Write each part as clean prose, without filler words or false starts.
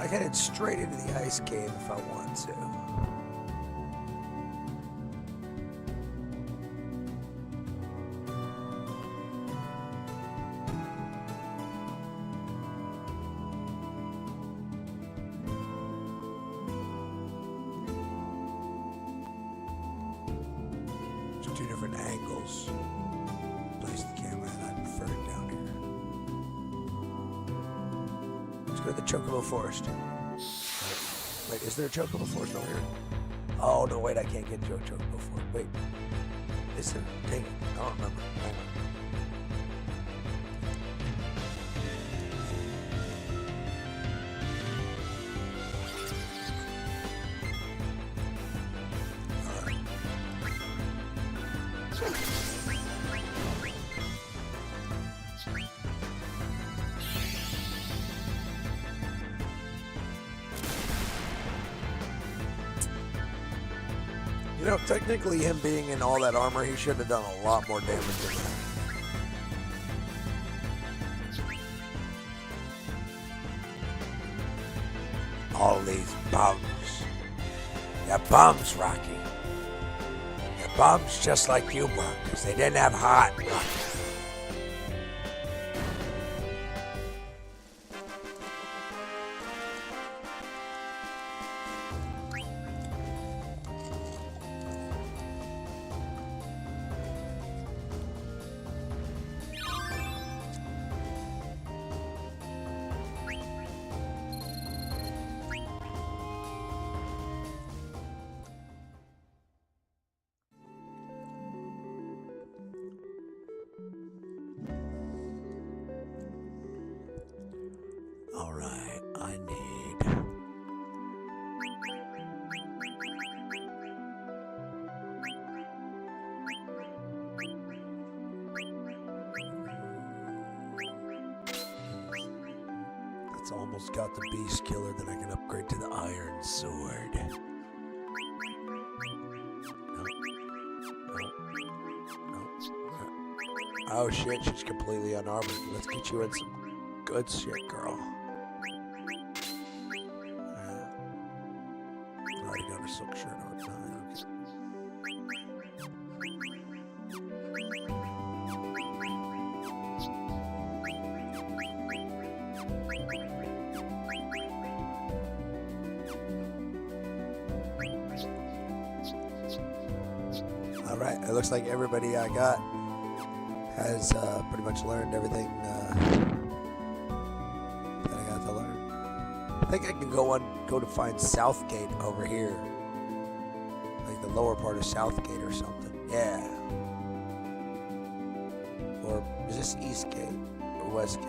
I can head straight into the ice cave if I want to. There's two different angles. Place the camera, and I prefer it down here. Let's go to the Chocobo Forest. Wait, is there a Chocobo Forest over here? Oh, no, wait, I can't get to a Chocobo Forest. Wait. Is there? Dang it. I don't remember. Hang on. You know, technically him being in all that armor, he should have done a lot more damage than that. All these bums. They're bums, Rocky. They're bums just like you were, because they didn't have heart, Rocky. Alright, I need... That's almost got the beast killer that I can upgrade to the iron sword. No. Oh shit, she's completely unarmored. Let's get you in some good shit, girl. Already got her silk shirt on. Alright, it looks like everybody I got has pretty much learned everything that I got to learn. I think I can go to find Southgate over here. Like the lower part of Southgate or something. Yeah. Or is this Eastgate or Westgate?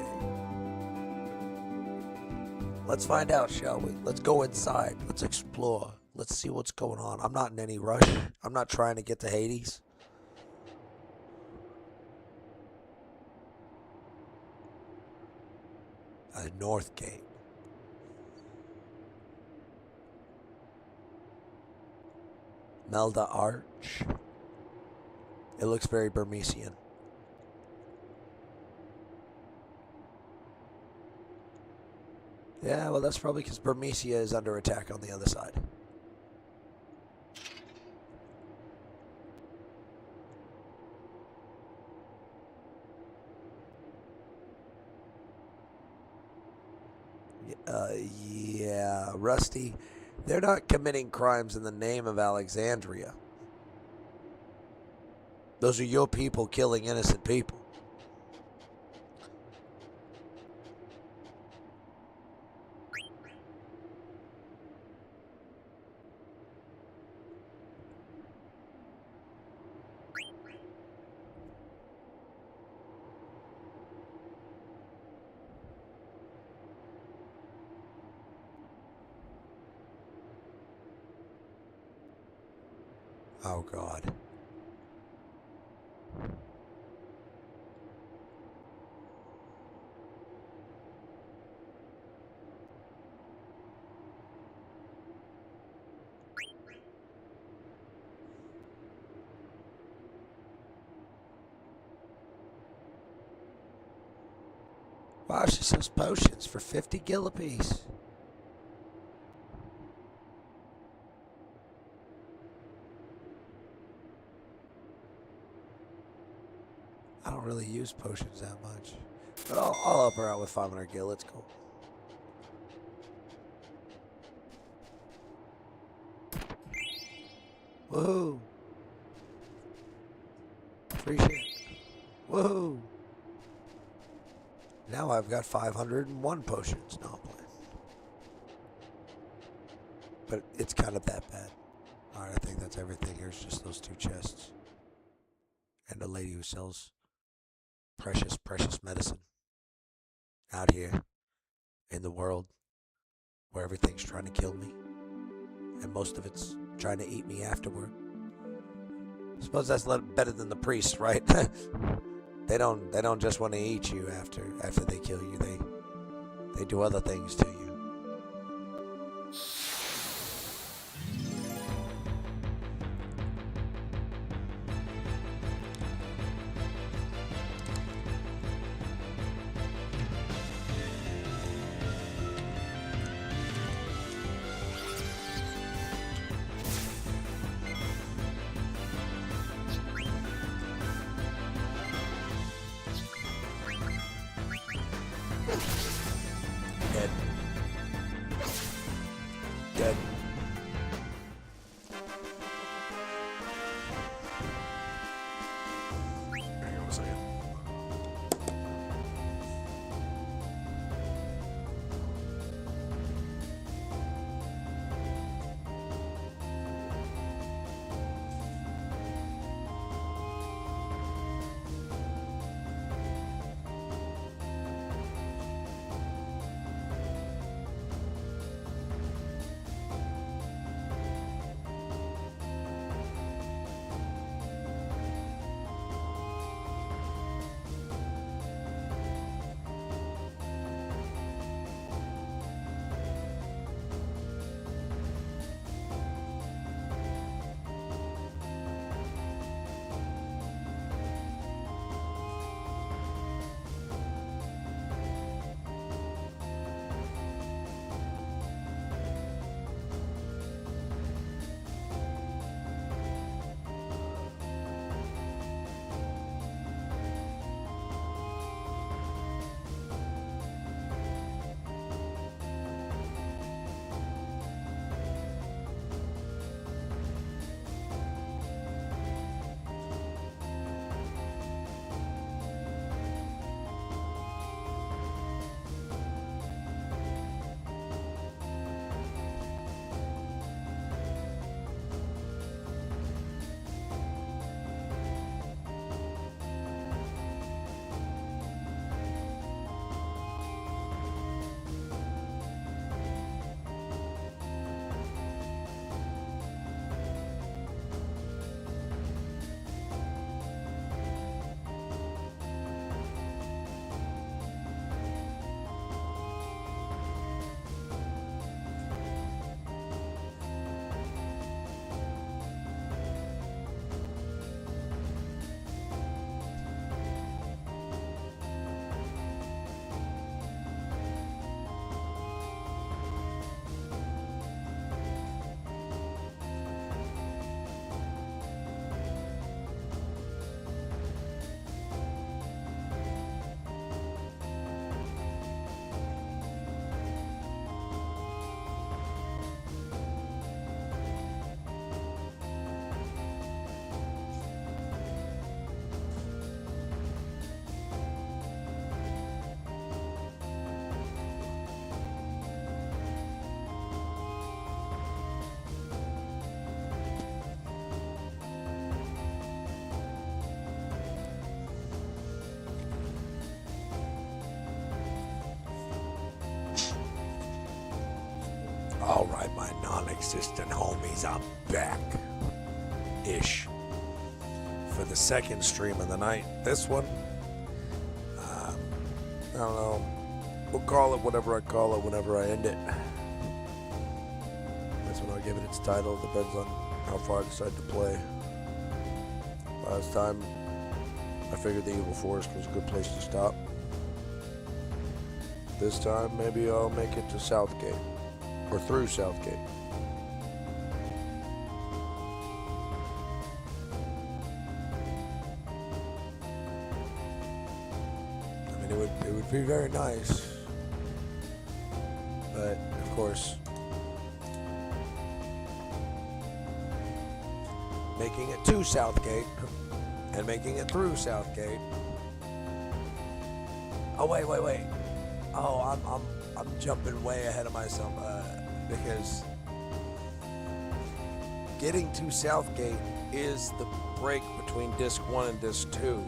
Let's find out, shall we? Let's go inside. Let's explore. Let's see what's going on. I'm not in any rush. I'm not trying to get to Hades. Northgate. Melda Arch. It looks very Burmesian. Yeah, well, that's probably because Burmesia is under attack on the other side. Yeah, Rusty. They're not committing crimes in the name of Alexandria. Those are your people killing innocent people. Oh, God. Wow, she sells potions for 50 gil apiece. don't really use potions that much. But I'll help her out with 500 gil. Let's go. Woohoo! Free shit. Woohoo! Now I've got 501 potions. No, I'm playing. But it's kind of that bad. Alright, I think that's everything. Here's just those 2 chests. And a lady who sells precious, precious medicine. Out here in the world where everything's trying to kill me. And most of it's trying to eat me afterward. I suppose that's a little better than the priests, right? They don't just want to eat you after they kill you. They do other things to you. Dead. Dead. Hang on a second. All right, my non-existent homies, I'm back. Ish. For the second stream of the night. This one, I don't know. We'll call it whatever I call it whenever I end it. That's when I'll give it its title. Depends on how far I decide to play. Last time, I figured the Evil Forest was a good place to stop. This time, maybe I'll make it to Southgate. Or through Southgate. would be very nice. But of course, making it to Southgate and making it through Southgate. Oh wait. Oh, I'm jumping way ahead of myself because getting to Southgate is the break between Disc 1 and Disc 2.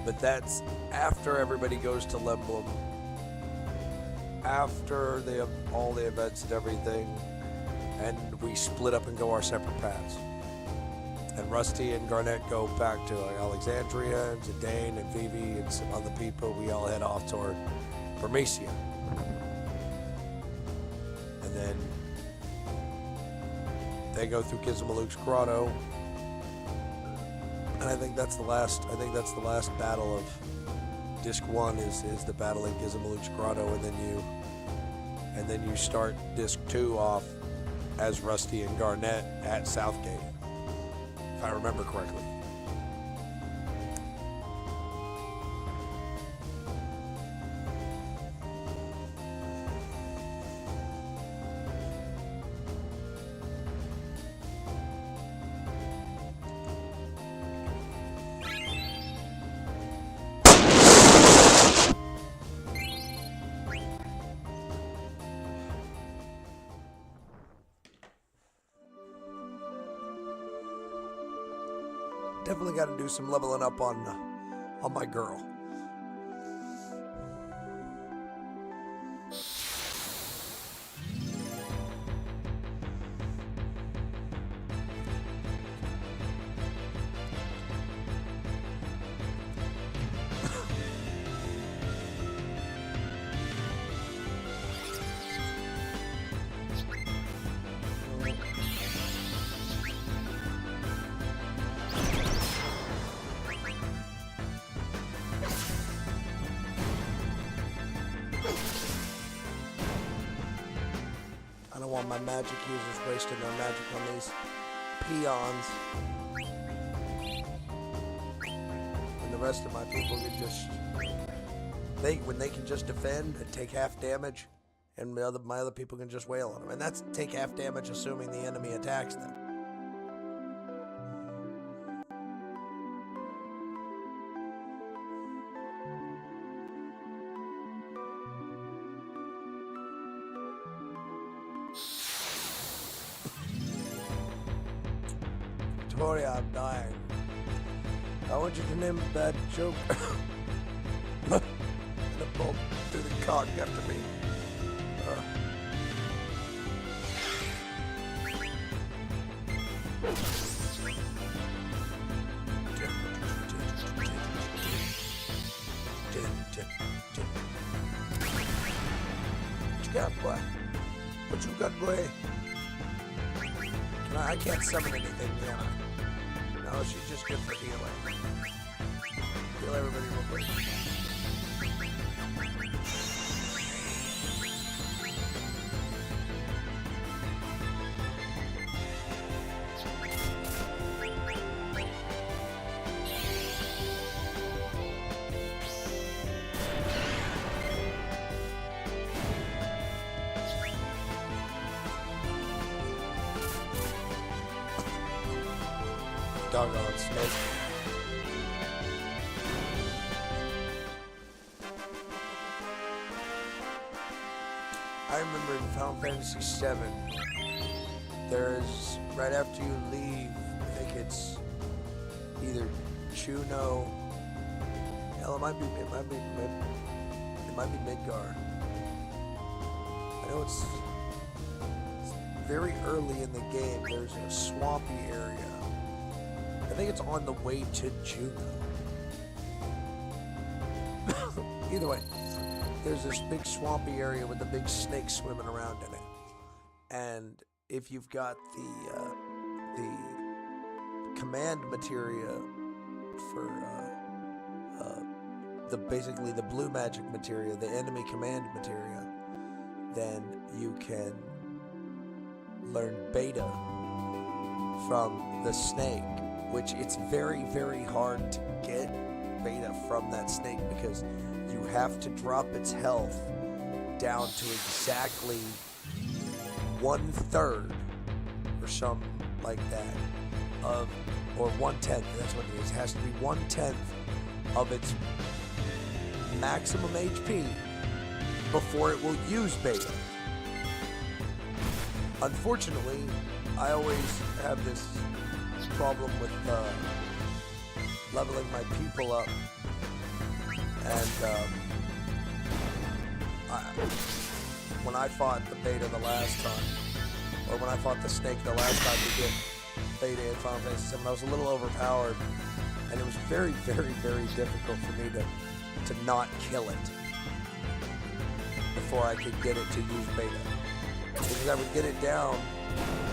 But that's after everybody goes to Lemblum, after they have all the events and everything, and we split up and go our separate paths. And Rusty and Garnet go back to Alexandria, and Zidane and Vivi and some other people. We all head off toward Bermesia. And then they go through Gizmaluke's Grotto. And I think that's the last battle of Disc 1 is the battle in Gizmaluke's Grotto, and then you start Disc 2 off as Rusty and Garnet at Southgate, if I remember correctly. Definitely got to do some leveling up on my girl. I don't want my magic users wasting their magic on these peons. And the rest of my people can just when they can just defend and take half damage, and my other people can just wail on them. And that's take half damage assuming the enemy attacks them. Victoria, I'm dying. I want you to name a bad joke. And a bolt through the cock after me. What you got, boy? What you got, boy? I can't summon anything, can I? No, she's just good for healing. Heal everybody real quick. Doggone snake. I remember in Final Fantasy VII, there's, right after you leave, I think it's either Chuno, hell, it might be Midgar. I know it's very early in the game, there's a swampy area. I think it's on the way to Juno. Either way, there's this big swampy area with a big snake swimming around in it. And if you've got the command materia for basically the blue magic materia, the enemy command materia, then you can learn beta from the snake, which it's very, very hard to get beta from that snake because you have to drop its health down to exactly 1/3 or something like that of, or 1/10. That's what it is. It has to be 1/10 of its maximum HP before it will use beta. Unfortunately, I always have this problem with leveling my people up, and when I fought the beta the last time, or when I fought the snake the last time to get beta in Final Fantasy VII, I was a little overpowered, and it was very, very, very difficult for me to not kill it before I could get it to use beta. Because I would get it down,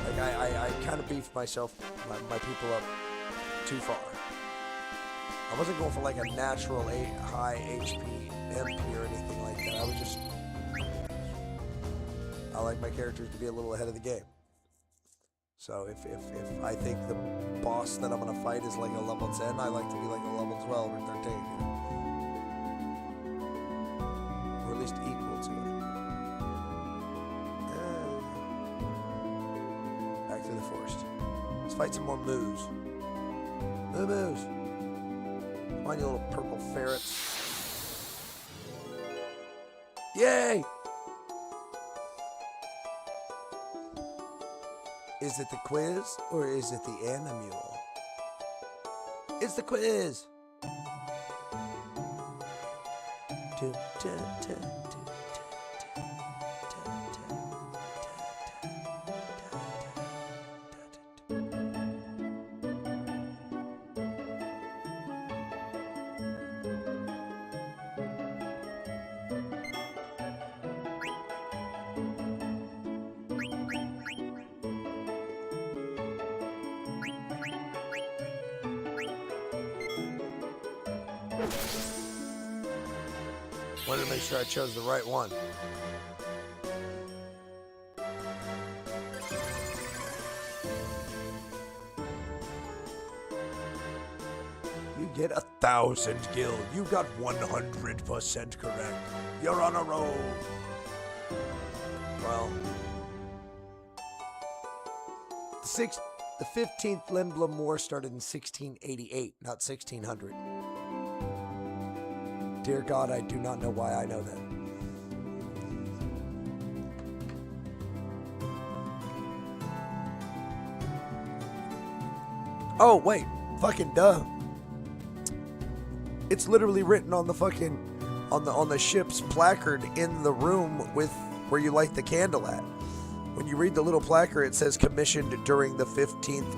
like I kind of beefed myself, my people up too far. I wasn't going for like a natural high HP MP or anything like that. I like my characters to be a little ahead of the game. So if I think the boss that I'm gonna fight is like a level 10, I like to be like a level 12 or 13, you know? Or at least equal to it. Back to the forest. Let's fight some more moos. Moos. Come on, you little purple ferrets. Yay! Is it the quiz or is it the animule? It's the quiz! Wanted to make sure I chose the right one. You get 1,000 gil. You got 100% correct. You're on a roll. Well, the 15th Lindblom War started in 1688, not 1600. Dear God, I do not know why I know that. Oh, wait. Fucking duh. It's literally written on the fucking, on the ship's placard in the room with where you light the candle at. When you read the little placard, it says commissioned during the 15th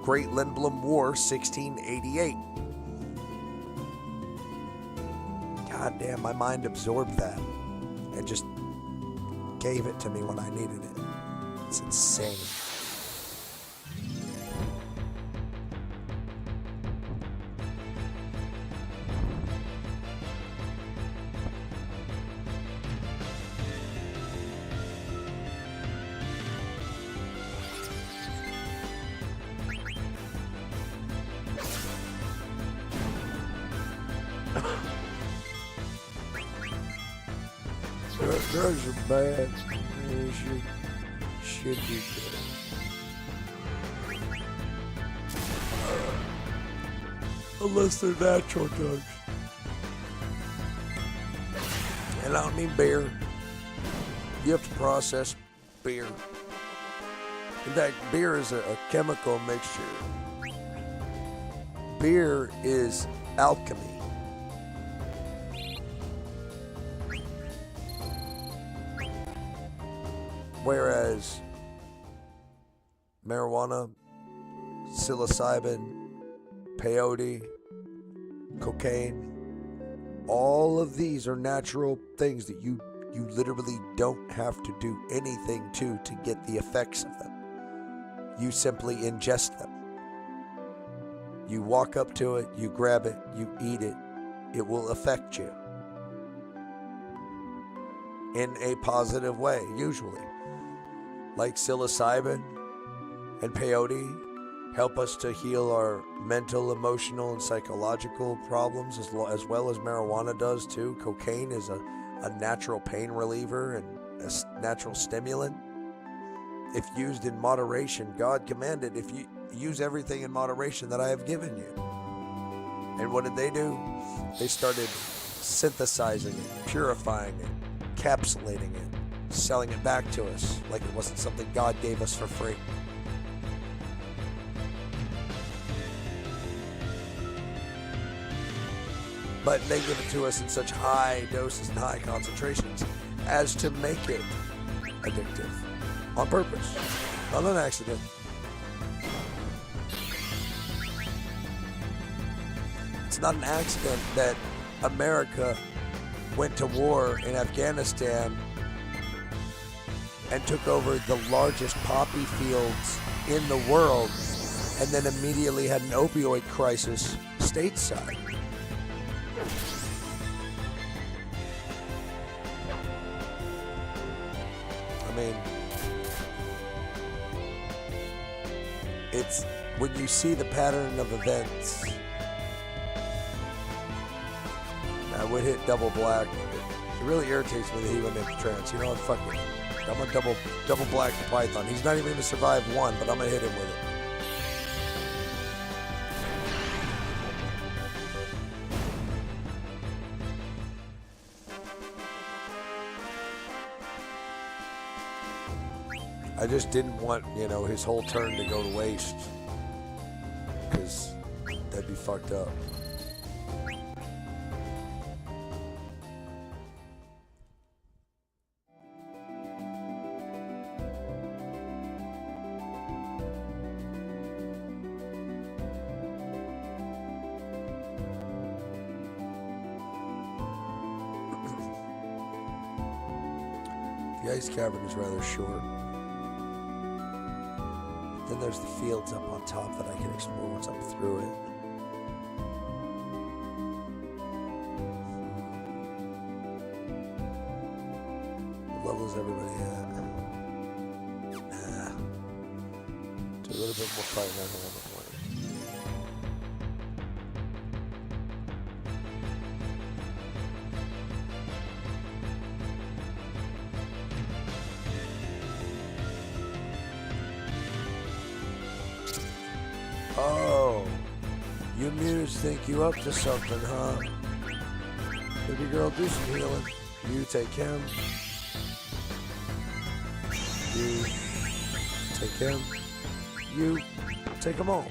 Great Lindblom War, 1688. God damn, my mind absorbed that and just gave it to me when I needed it. It's insane. Drugs are bad. They should be good. Unless they're natural drugs. And I don't mean beer. You have to process beer. In fact, beer is a chemical mixture. Beer is alchemy. Whereas marijuana, psilocybin, peyote, cocaine, all of these are natural things that you literally don't have to do anything to get the effects of them. You simply ingest them. You walk up to it, you grab it, you eat it, it will affect you in a positive way, usually. Like psilocybin and peyote help us to heal our mental, emotional, and psychological problems as well as marijuana does too. Cocaine is a natural pain reliever and a natural stimulant. If used in moderation, God commanded, if you use everything in moderation that I have given you. And what did they do? They started synthesizing it, purifying it, encapsulating it, selling it back to us like it wasn't something God gave us for free. But they give it to us in such high doses and high concentrations as to make it addictive on purpose, not an accident. It's not an accident that America went to war in Afghanistan and took over the largest poppy fields in the world and then immediately had an opioid crisis stateside. I mean, it's when you see the pattern of events. I would hit double black. It really irritates me that he went into trance. You know what? Fuck it. I'm gonna double black the Python. He's not even gonna survive one, but I'm gonna hit him with it. I just didn't want, his whole turn to go to waste, because that'd be fucked up. The ice cavern is rather short. Then there's the fields up on top that I can explore once I'm through it. What level is everybody at? Nah. Do a little bit more fighting on level 20. Oh, you Muse think you up to something, huh? Baby girl, do some healing. You take him. You take him. You take them all.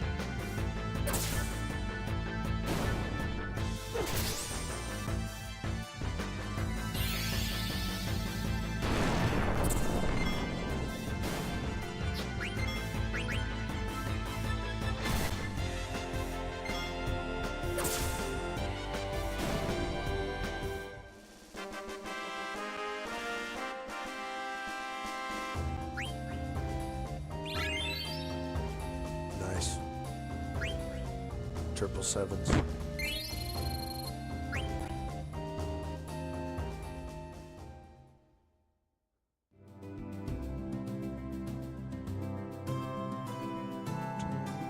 Triple sevens.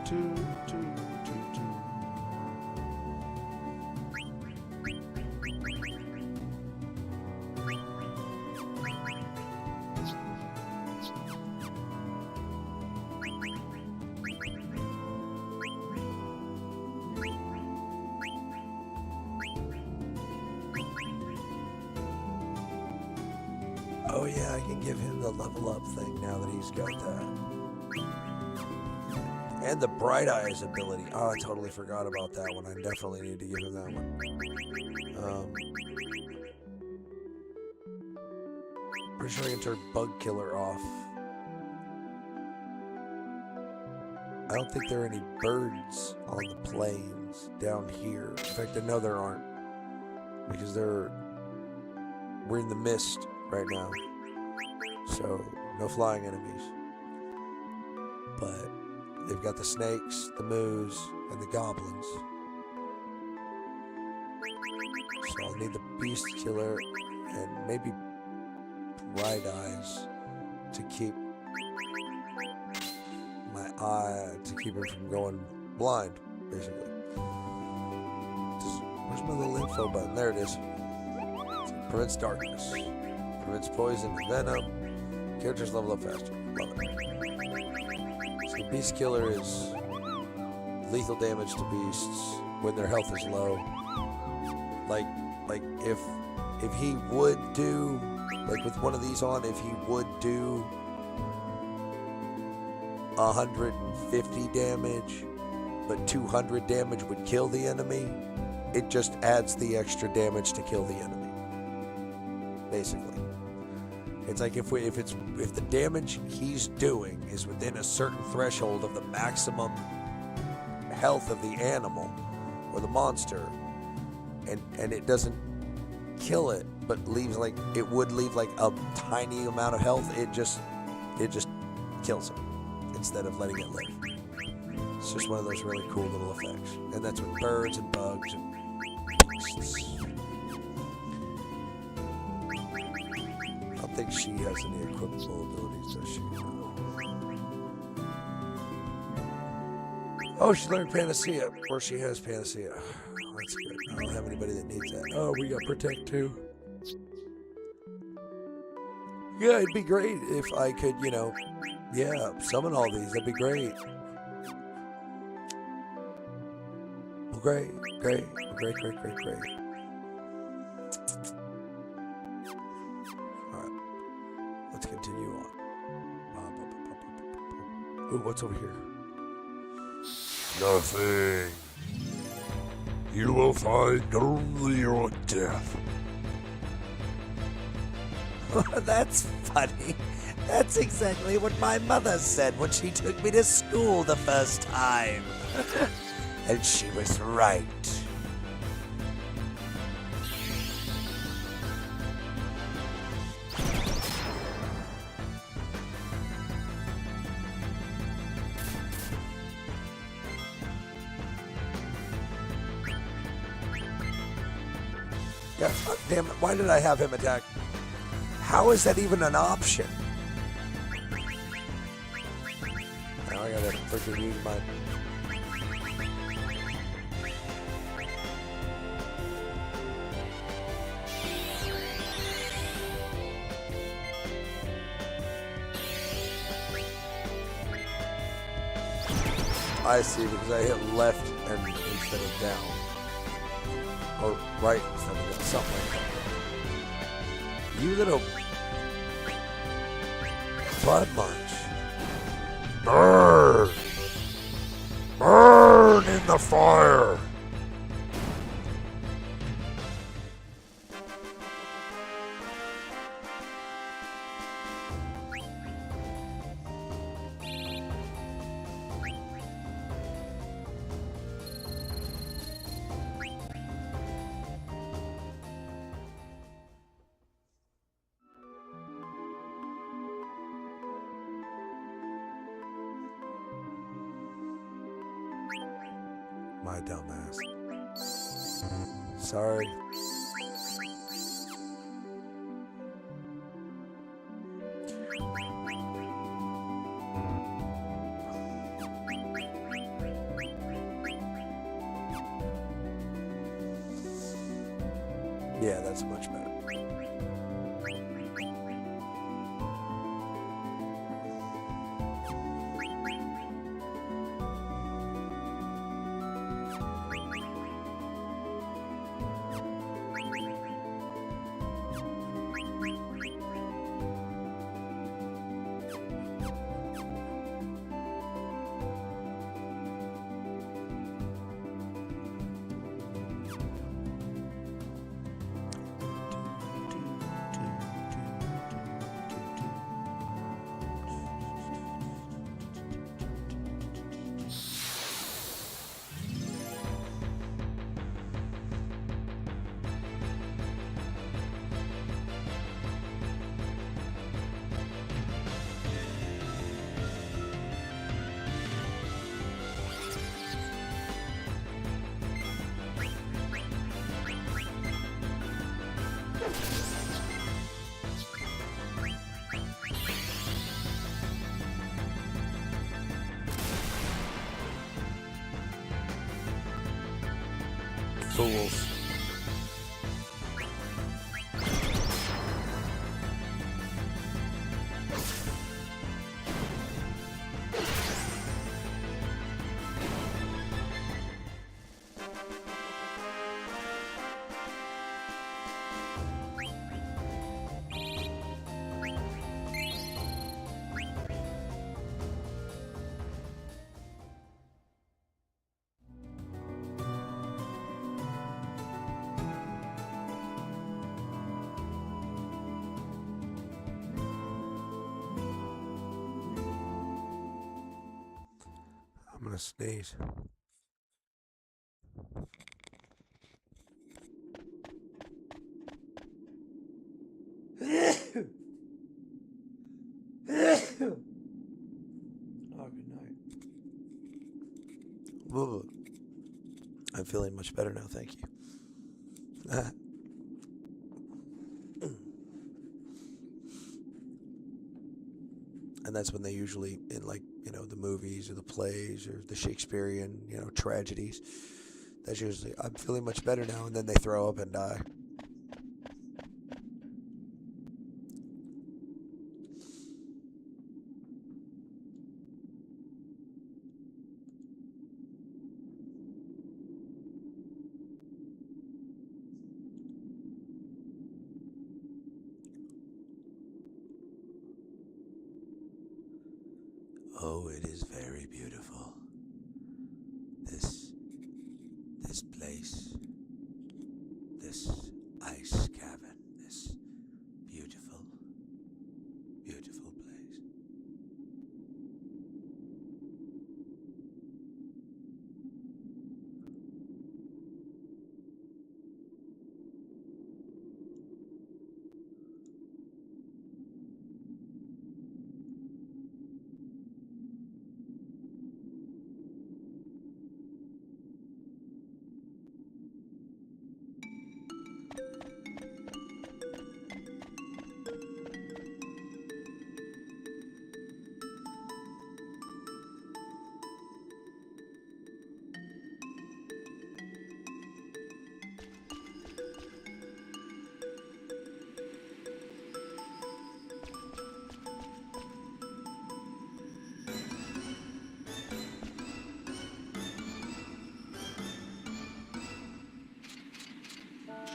Two. Oh yeah, I can give him the level up thing now that he's got that. And the Bright Eyes ability. Oh, I totally forgot about that one. I definitely need to give him that one. Pretty sure I can turn Bug Killer off. I don't think there are any birds on the plains down here. In fact, I know there aren't. Because we're in the mist right now. So, no flying enemies. But they've got the snakes, the moos, and the goblins. So I'll need the beast killer and maybe Bright Eyes to keep my to keep him from going blind, basically. Where's my little info button? There it is. Prevents darkness. Prevents poison and venom. Characters level up faster. Love it. So Beast Killer is lethal damage to beasts when their health is low. Like if he would do, like with one of these on, if he would do 150 damage, but 200 damage would kill the enemy, it just adds the extra damage to kill the enemy. Basically. It's like if the damage he's doing is within a certain threshold of the maximum health of the animal or the monster, and it doesn't kill it, but leaves like it would leave like a tiny amount of health, it just kills him instead of letting it live. It's just one of those really cool little effects, and that's with birds and bugs and beasts. I don't think she has any equipable abilities, does she? Oh, she learned Panacea, or she has Panacea. That's good. I don't have anybody that needs that. Oh, we got Protect too. Yeah, it'd be great if I could, summon all these. That'd be great. Well, great. Alright, let's continue on. Ooh, what's over here? Nothing. You will find only your death. That's funny. That's exactly what my mother said when she took me to school the first time. And she was right. Yeah, fuck, damn it. Why did I have him attack? How is that even an option? Now I gotta freaking use my... I see, because I hit left and instead of down. Or right instead of down. Something like that. You little butt munch. Burn! Burn in the fire! My dumbass. Sorry. Yeah, that's much better. Fools. I'm gonna sneeze. Oh, good night. Ugh. I'm feeling much better now, thank you. And that's when they usually, in like, you know, the movies or the plays or the Shakespearean, you know, tragedies, that's usually, I'm feeling much better now, and then they throw up and die. Oh, it is very beautiful. This place, this ice cavern, this beautiful, beautiful place.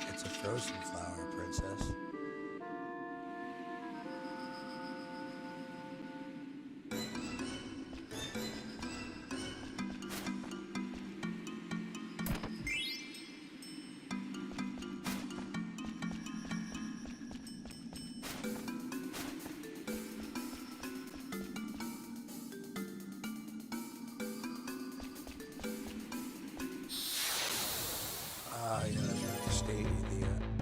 It's a frozen flower, princess. Ah, yeah, that's right.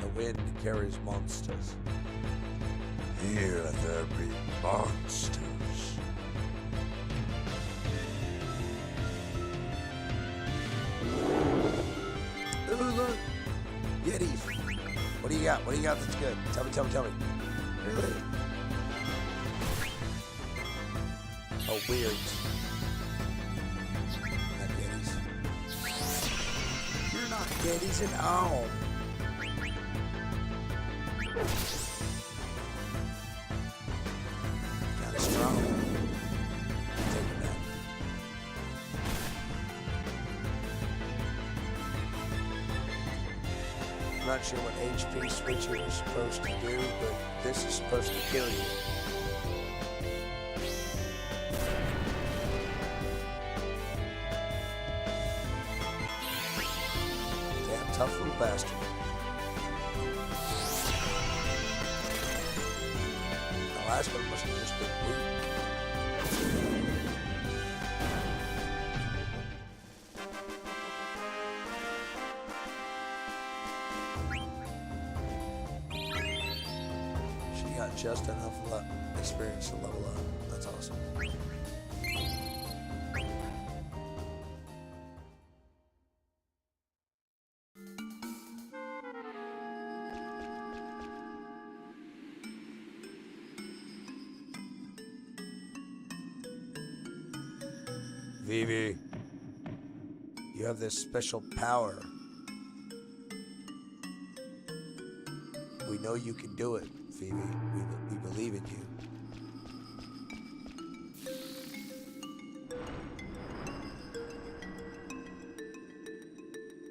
The wind carries monsters. Here there be monsters. Ooh, look! Yetis! What do you got? What do you got that's good? Tell me. Really? Oh, weird. Not Yetis. You're not Yetis at all. Kinda strong. Take it back. I'm not sure what HP switcher is supposed to do, but this is supposed to kill you. Damn tough little bastard. The last one must have just been weak. She got just enough experience to level up. That's awesome. Vivi, you have this special power We know you can do it, Phoebe. We believe in you.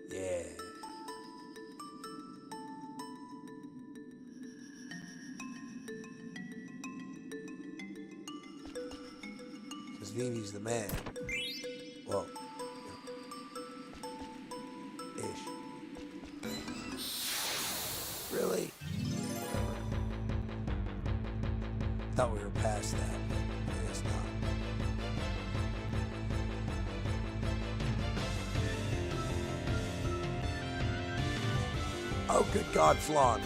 Yeah. Because Vivi's the man. Well, ish. Really? Thought we were past that, but I guess not. Oh, good God, Flan.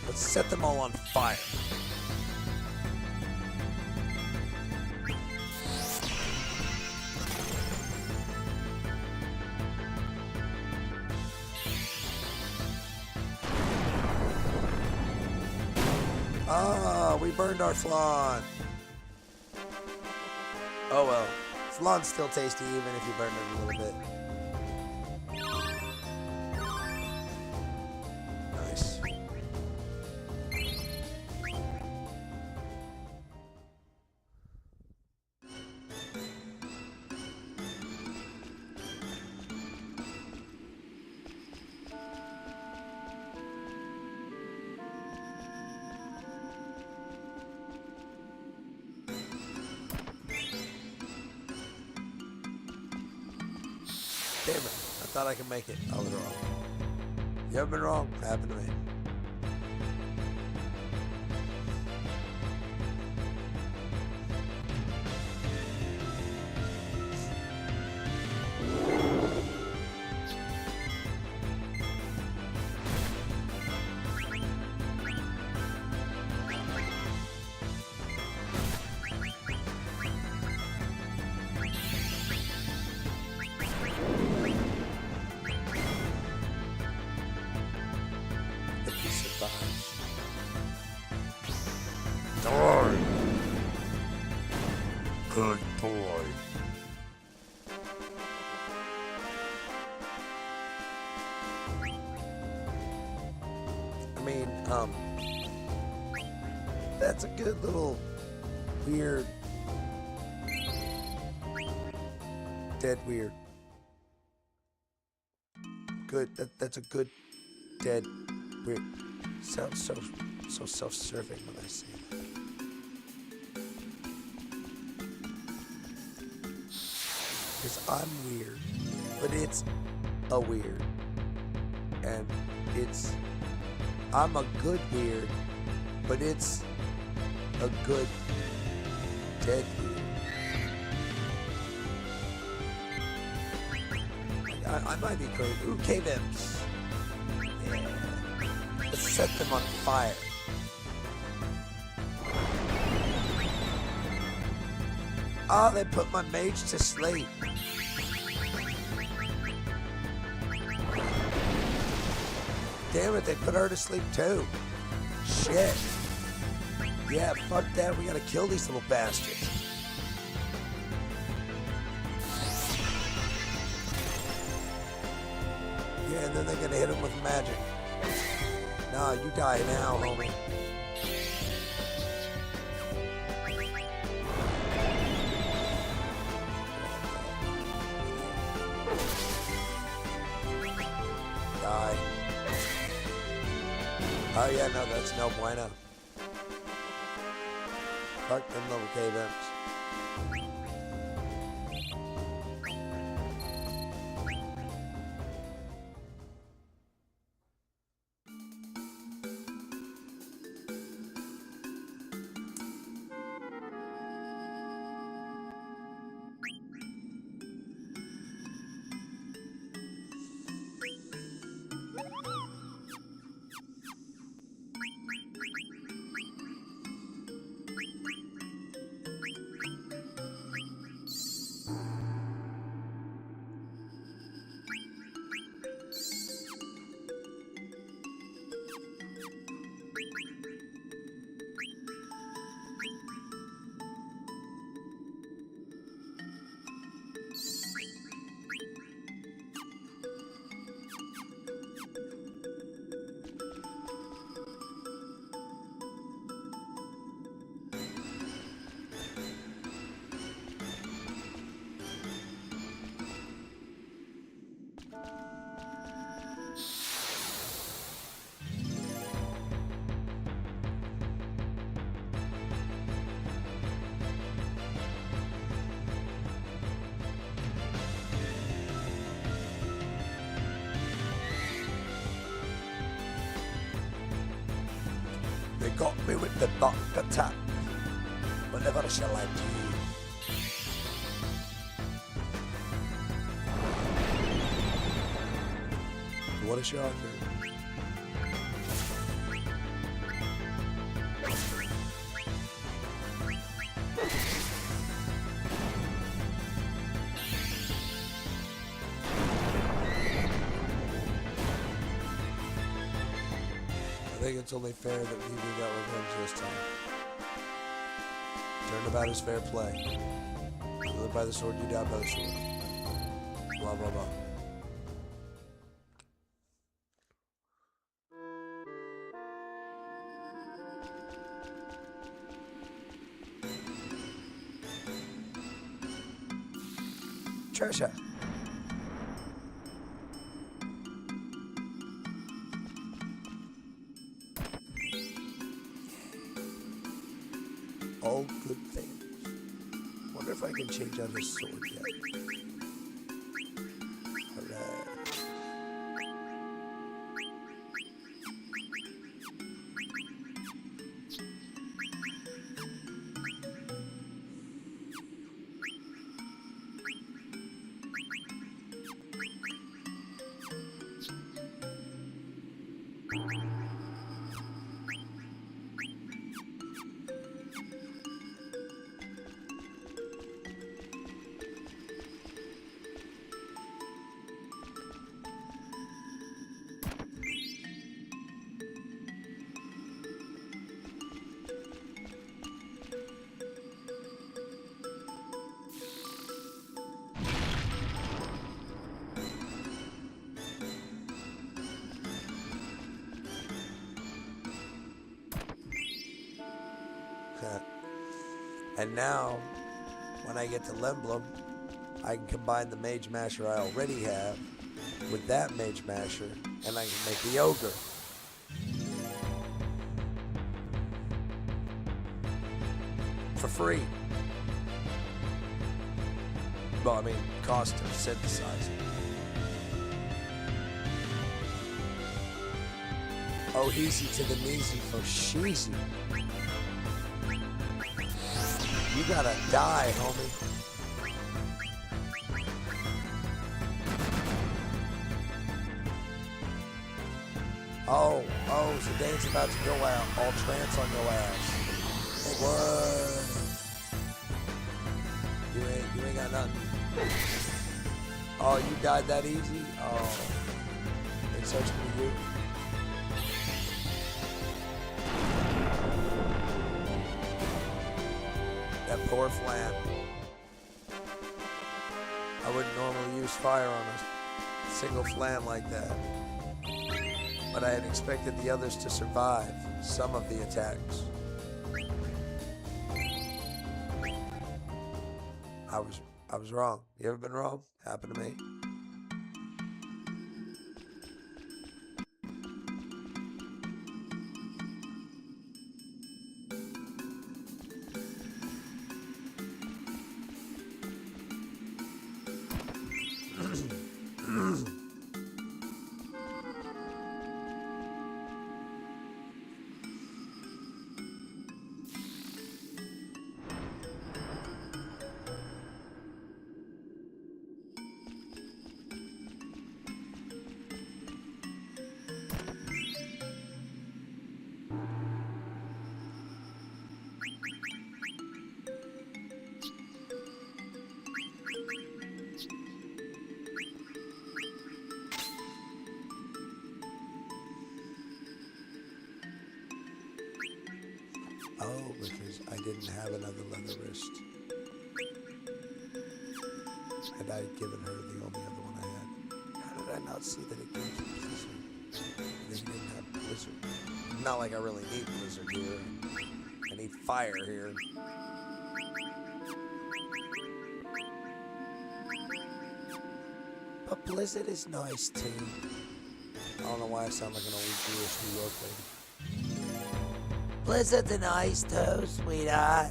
Let's set them all on fire. Ah, we burned our flan. Oh well. Flan's still tasty even if you burn it a little bit. Nice. Damn it. I thought I could make it. I was wrong. You haven't been wrong. It happened to me. Die. Good boy. I mean, that's a good little weird, dead weird. Good. That's a good dead weird. Sounds so self-serving when I say that. Because I'm weird, but it's a weird, and I'm a good weird, but it's a good dead weird. I might be crazy. Ooh, K-Vips. Yeah. Let's set them on fire. Oh, they put my mage to sleep. Damn it, they put her to sleep too. Shit. Yeah, fuck that. We gotta kill these little bastards. Yeah, and then they're gonna hit him with magic. Nah, you die now, homie. Die. Oh yeah, no, that's no bueno. Fuck them little K-Vips. got me with the knock attack. Whatever shall I do? What a shocker. I think it's only fair that we got revenge this time. Turnabout is fair play. You live by the sword, you die by the sword. Blah, blah, blah. Treasure. All good things. Wonder if I can change out his sword yet. Alright. And now, when I get to Lemblem, I can combine the Mage Masher I already have with that Mage Masher, and I can make the Ogre. For free. Well, I mean, cost to synthesize. Oh, easy to the kneesy for sheezy. You gotta die, homie. Oh, Zidane's about to go out. All trance on your ass. What? You ain't got nothing. Oh, you died that easy? Oh. It starts with you. That poor Flam. I wouldn't normally use fire on a single Flam like that. But I had expected the others to survive some of the attacks. I was wrong. You ever been wrong? Happened to me. Oh, because I didn't have another leather wrist. And I had given her the only other one I had. How did I not see that it came from Blizzard? They didn't have Blizzard. Not like I really need Blizzard here. I need fire here. But Blizzard is nice too. I don't know why I sound like an old Jewish New York lady. Blizzard's a nice too, sweetheart.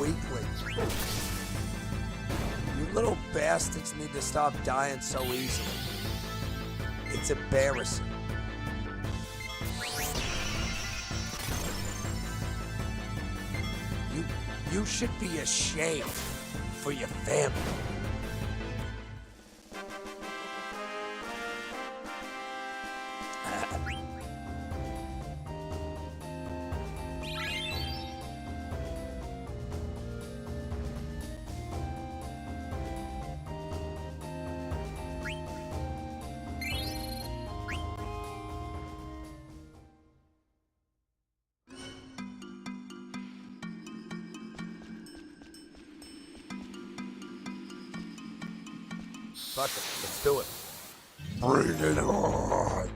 weaklings. You little bastards need to stop dying so easily. It's embarrassing. You should be ashamed for your family. Fuck it, let's do it. Bring it on.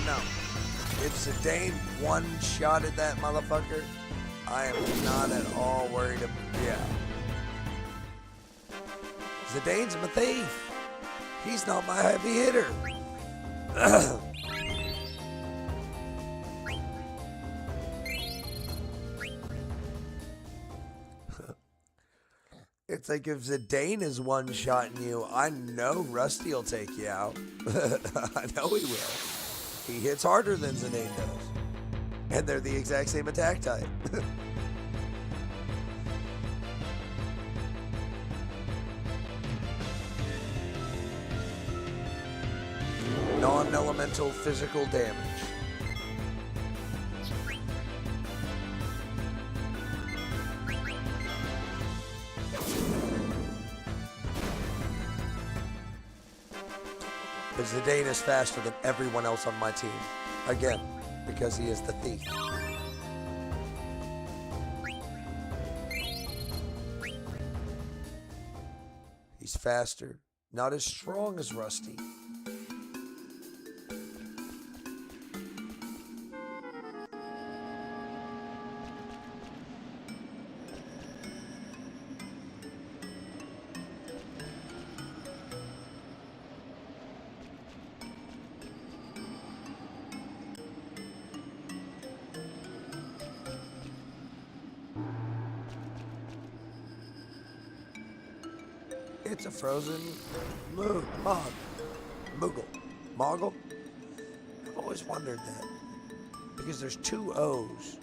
No. If Zidane one-shotted that motherfucker, I am not at all worried about. Yeah. Zidane's my thief. He's not my heavy hitter. It's like if Zidane is one-shotting you, I know Rusty will take you out. I know he will. He hits harder than Zidane does. And they're the exact same attack type. Non-elemental physical damage. But Zidane is faster than everyone else on my team. Again, because he is the thief. He's faster, not as strong as Rusty. It's a frozen Moogle. Moggle? I've always wondered that. Because there's two O's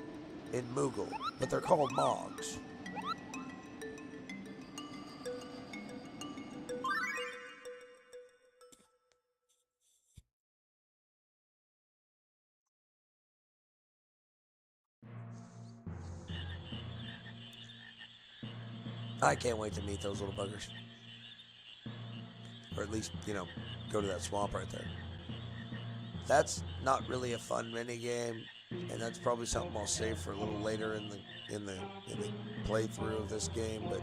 in Moogle, but they're called Mogs. I can't wait to meet those little buggers. Or at least, go to that swamp right there. That's not really a fun mini game, and that's probably something I'll save for a little later in the playthrough of this game. But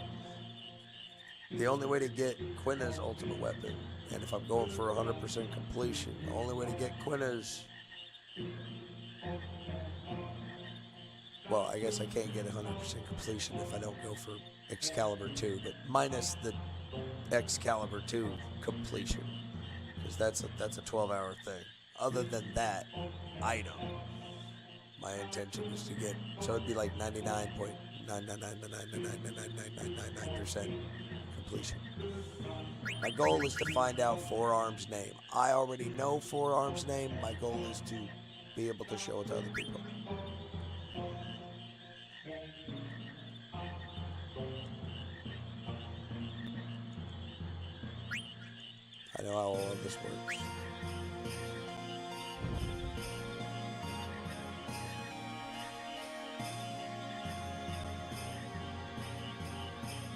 the only way to get Quina's ultimate weapon, and if I'm going for 100% completion, the only way to get Quina's, well, I guess I can't get 100% completion if I don't go for Excalibur 2, but minus the Excalibur 2 completion, because that's a 12-hour thing. Other than that item, my intention is to get, so it'd be like 99.999999999% completion. My goal is to find out Forearm's name. I already know Forearm's name. My goal is to be able to show it to other people. I know how all of this works.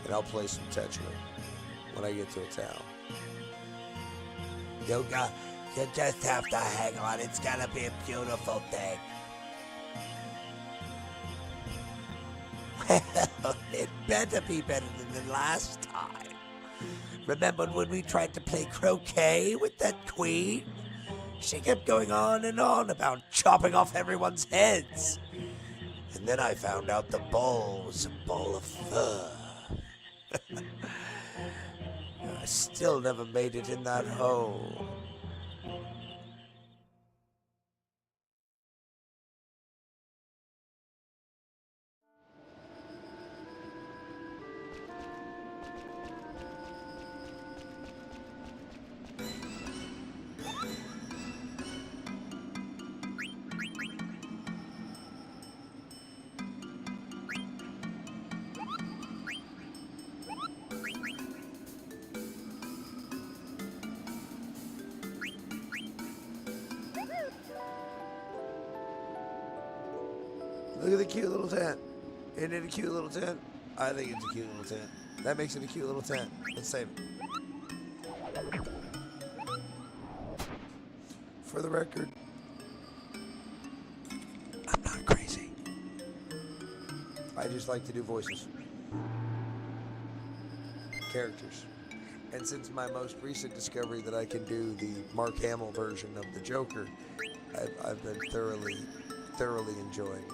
And I'll play some Tetra when I get to a town. You just have to hang on. It's gonna be a beautiful thing. Well, it better be better than the last time. Remember when we tried to play croquet with that queen? She kept going on and on about chopping off everyone's heads. And then I found out the ball was a ball of fur. I still never made it in that hole. Look at the cute little tent. Isn't it a cute little tent? I think it's a cute little tent. That makes it a cute little tent. Let's save it. For the record, I'm not crazy. I just like to do voices. Characters. And since my most recent discovery that I can do the Mark Hamill version of the Joker, I've been thoroughly enjoying it.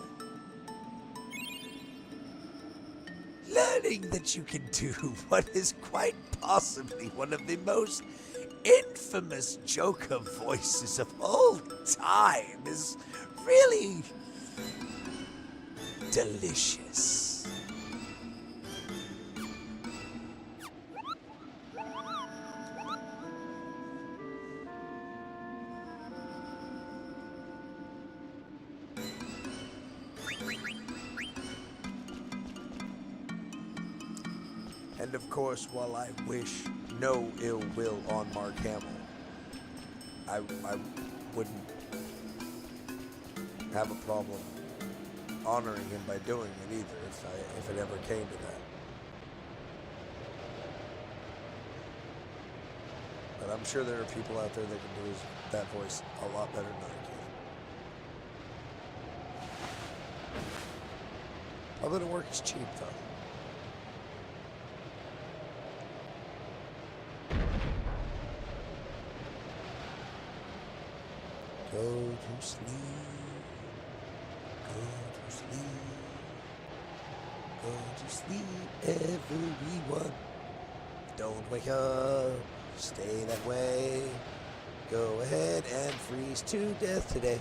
Learning that you can do what is quite possibly one of the most infamous Joker voices of all time is really delicious. And of course, while I wish no ill will on Mark Hamill, I wouldn't have a problem honoring him by doing it either if it ever came to that. But I'm sure there are people out there that can do that voice a lot better than I can. Although the work is cheap, though. Go to sleep, go to sleep, go to sleep, everyone. Don't wake up, stay that way. Go ahead and freeze to death today.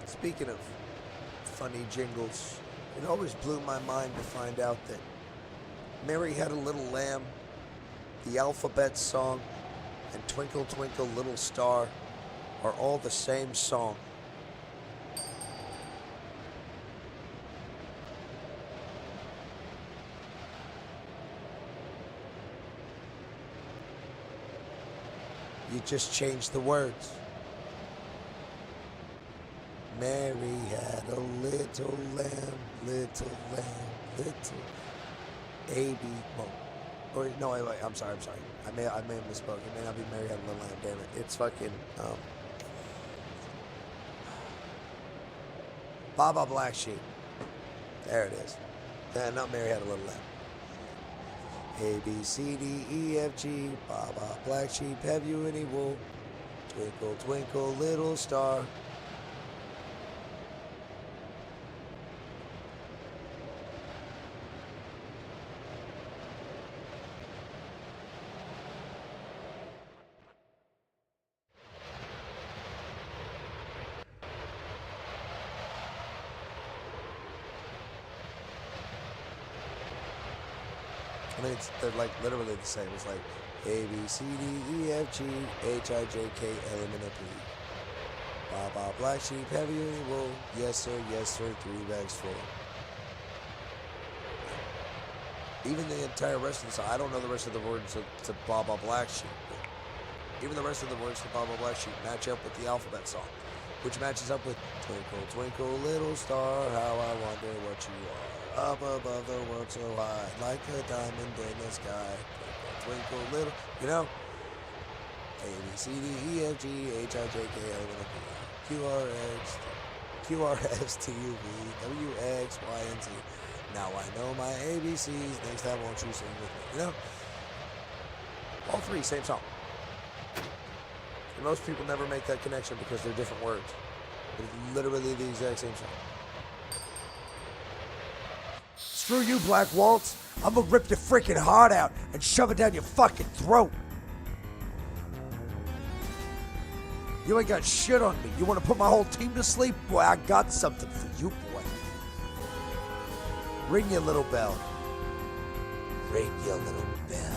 Speaking of funny jingles, it always blew my mind to find out that Mary Had a Little Lamb, the Alphabet Song, and Twinkle Twinkle Little Star are all the same song. You just change the words. Mary had a little lamb, little baby. Or no, wait, I'm sorry. I may have misspoke. It may not be Mary Had a Little Lamb. Damn it! It's fucking Baba Black Sheep. There it is. Not Mary Had a Little Lamb. A B C D E F G. Baba Black Sheep, have you any wool? Twinkle twinkle little star. I mean, they're like literally the same. It's like A, B, C, D, E, F, G, H, I, J, K, L, M, N, O, P. Baba Black Sheep, have you any wool? Yes, sir, 3 bags full. Even the entire rest of the song, I don't know the rest of the words to Baba Black Sheep. Even the rest of the words to Baba Black Sheep match up with the Alphabet Song. which matches up with Twinkle, Twinkle, Little Star, how I wonder what you are. Up above the world so high, like a diamond in the sky. Twinkle, twinkle, little, you know? A, B, C, D, E, F, G, H, I, J, K, L, M, N, P, Q, R, X, Q, R, S, T, U, V, W, X, Y, and Z. Now I know my ABCs. Next time, won't you sing with me? You know? All three, same song. And most people never make that connection because they're different words. But it's literally the exact same song. Screw you, Black Waltz. I'm gonna rip your freaking heart out and shove it down your fucking throat. You ain't got shit on me. You wanna put my whole team to sleep? Boy, I got something for you, boy. Ring your little bell. Ring your little bell.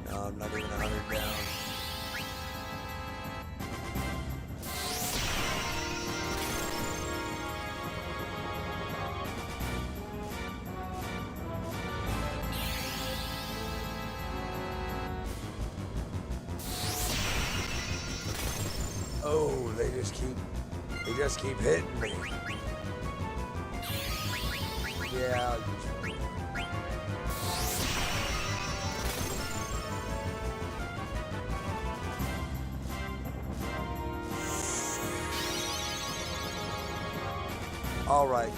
I'm not even 100 down. Oh, they just keep hitting me. Yeah, I'll use it. All right,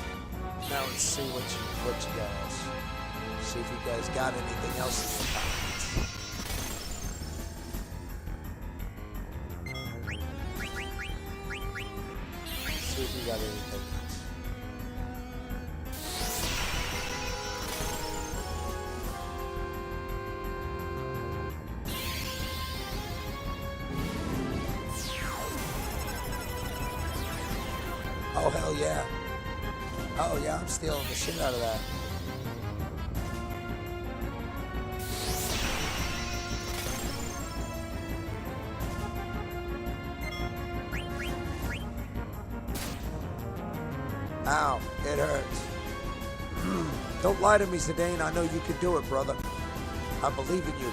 now let's see what you guys. See if you guys got anything else in your pockets. See if you got anything else. Oh hell yeah. Oh yeah, I'm stealing the shit out of that. Ow, it hurts. Don't lie to me, Zidane. I know you can do it, brother. I believe in you.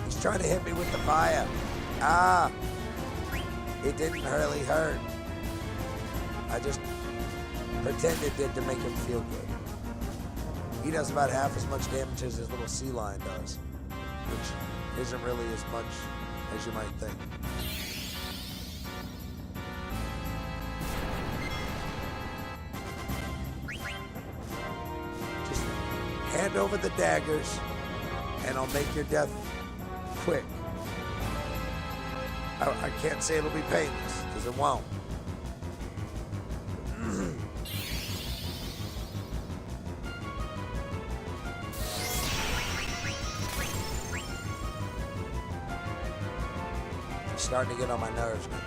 He's trying to hit me with the fire. Ah. It didn't really hurt. I just pretended it to make him feel good. He does about half as much damage as his little sea lion does, which isn't really as much as you might think. Just hand over the daggers, and I'll make your death quick. I can't say it'll be painless, because it won't. It's starting to get on my nerves, man.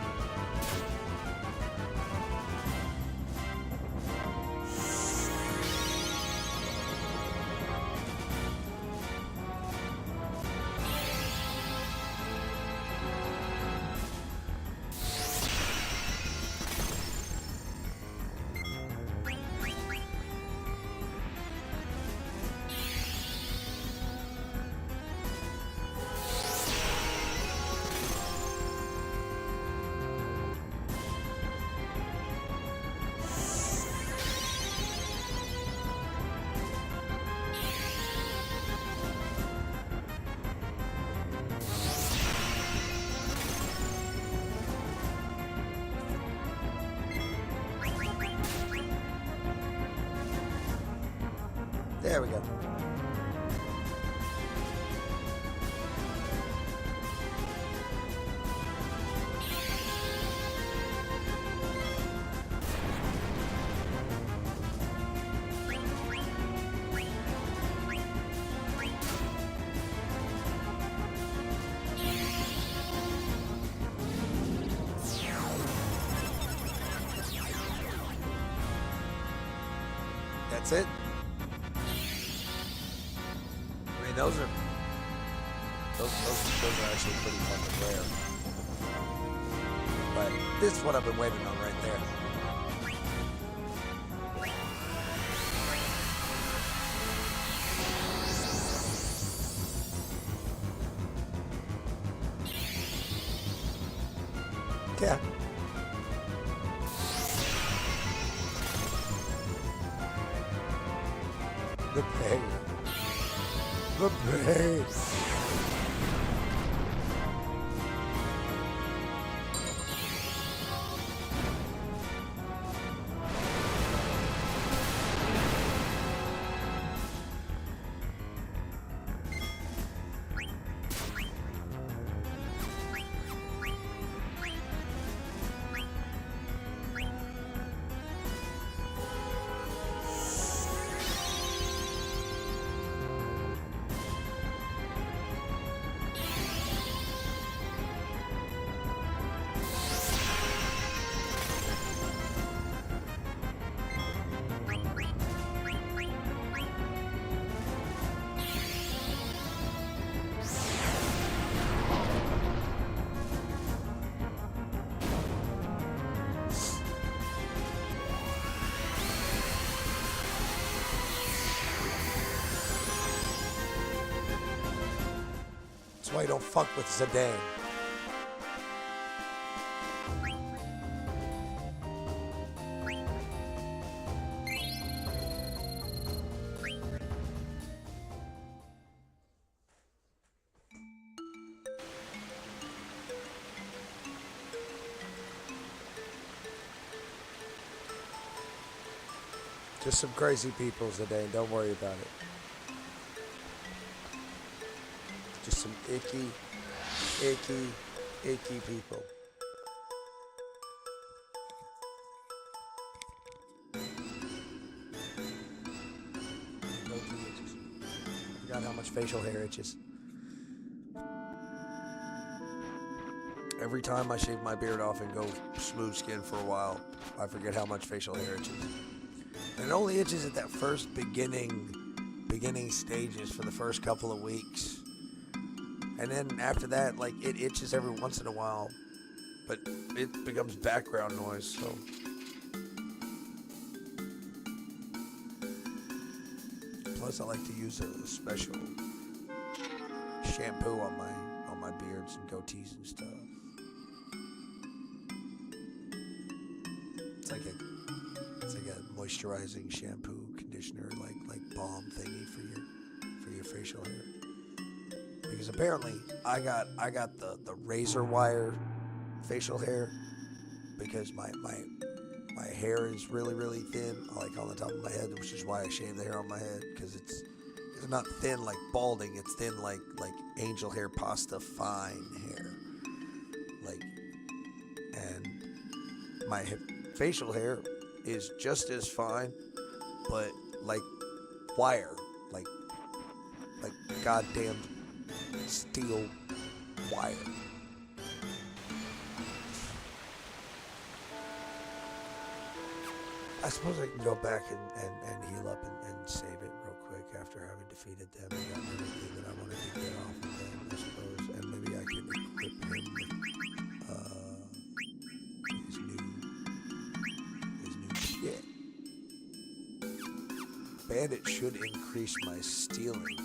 There we go. That's it. I mean, those are actually pretty fucking rare. But this is what I've been waiting on right there. Yeah. The pain. The pain. That's why you don't fuck with Zidane. Just some crazy people, Zidane. Don't worry about it. Just some icky people. I forgot how much facial hair itches. Every time I shave my beard off and go smooth skin for a while, I forget how much facial hair itches. And it only itches at that first beginning stages for the first couple of weeks. And then after that, like, it itches every once in a while, but it becomes background noise, so. Plus, I like to use a special shampoo on my beards and goatees and stuff. It's like a moisturizing shampoo, conditioner, like balm thingy for your facial hair. Because apparently I got the razor wire facial hair because my hair is really thin, like on the top of my head, which is why I shave the hair on my head, because it's not thin like balding, it's thin like angel hair pasta fine hair, like, and my facial hair is just as fine, but like wire, like goddamn steel wire. I suppose I can go back and heal up and save it real quick after having defeated them and gotten everything that I wanted to get off of them, I suppose. And maybe I could equip him with his new shit. Bandit should increase my stealing.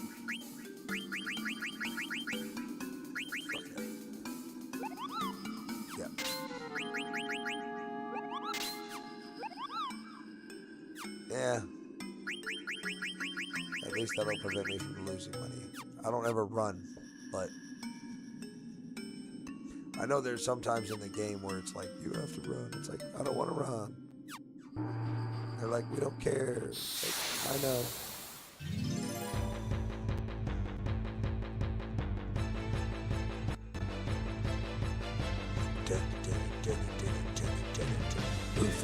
Yeah. At least that'll prevent me from losing money. I don't ever run, but I know there's sometimes in the game where it's like, you have to run. It's like, I don't want to run. They're like, we don't care. Like, I know.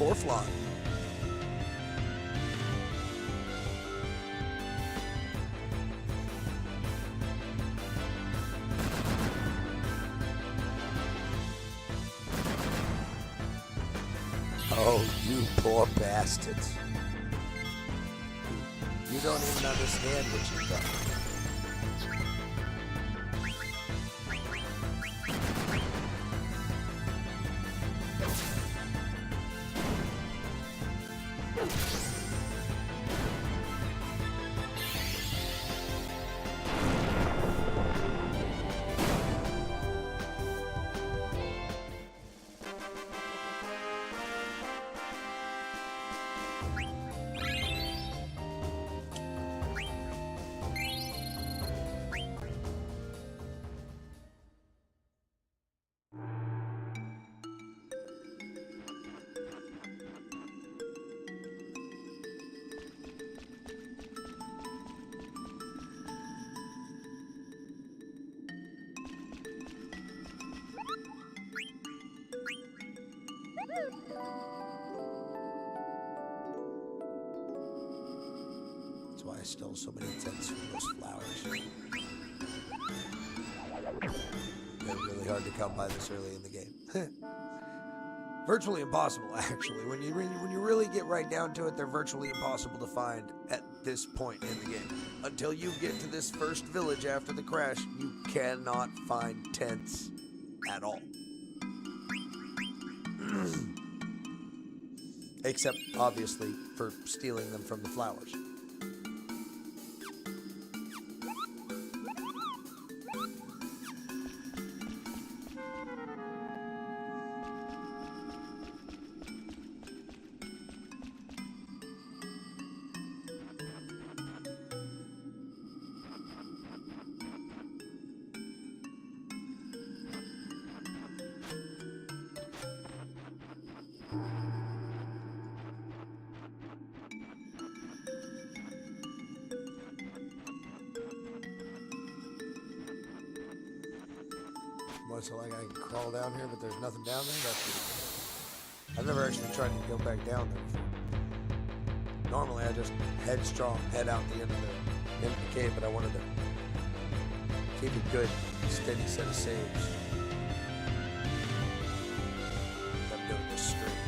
Forflon. Oh, you poor bastards. You don't even understand what you've done. That's why I stole so many tents from those flowers. They're really hard to come by this early in the game. Virtually impossible, actually. When you really get right down to it, they're virtually impossible to find at this point in the game. Until you get to this first village after the crash, you cannot find tents at all. Except, obviously, for stealing them from the flowers. So like I can crawl down here, but there's nothing down there. That's I've never actually tried to go back down there before. Normally I just headstrong head out the end of the cave, but I wanted to keep a good, steady set of saves. I'm doing this straight.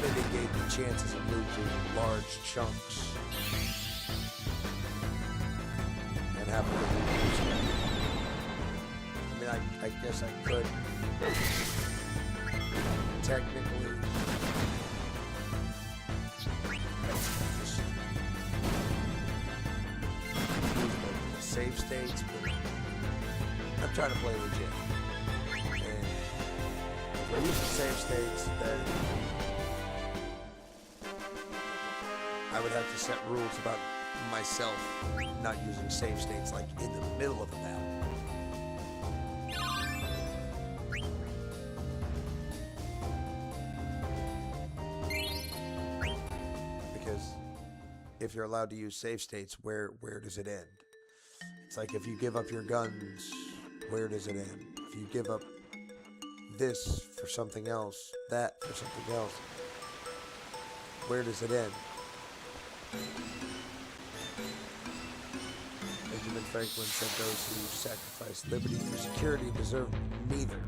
Mitigate the chances of losing large chunks. Have a I mean, I guess I could technically just use the save states, but I'm trying to play legit. And if I use the save states, then I would have to set rules about myself not using save states like in the middle of a map. Because if you're allowed to use save states, where does it end? It's like if you give up your guns, where does it end? If you give up this for something else, that for something else, where does it end? Benjamin Franklin said those who sacrifice liberty for security deserve neither.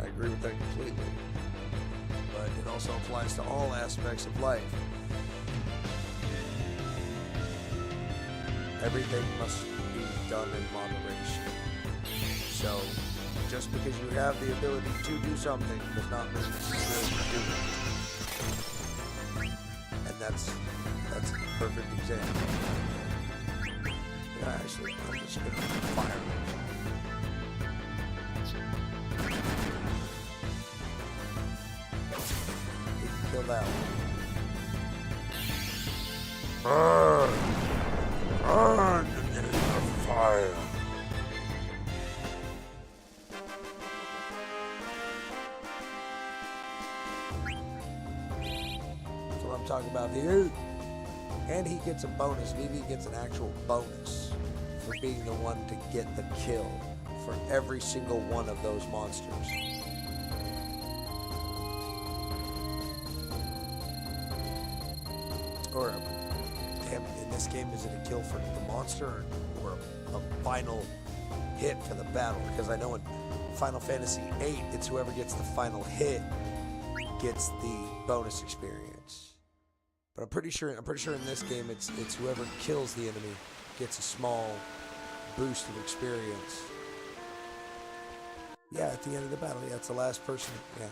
I agree with that completely. But it also applies to all aspects of life. Everything must be done in moderation. So, just because you have the ability to do something does not mean you should do it. And that's a perfect example. Yeah, actually, I'm just gonna fire it. You can kill that one. Burn! Burn in the fire! That's what I'm talking about here. And he gets a bonus. Vivi gets an actual bonus for being the one to get the kill for every single one of those monsters. this game, is it a kill for the monster or a final hit for the battle? Because I know in Final Fantasy VIII, it's whoever gets the final hit gets the bonus experience. But I'm pretty sure in this game, it's whoever kills the enemy gets a small boost of experience. Yeah, at the end of the battle. Yeah, it's the last person. Yeah.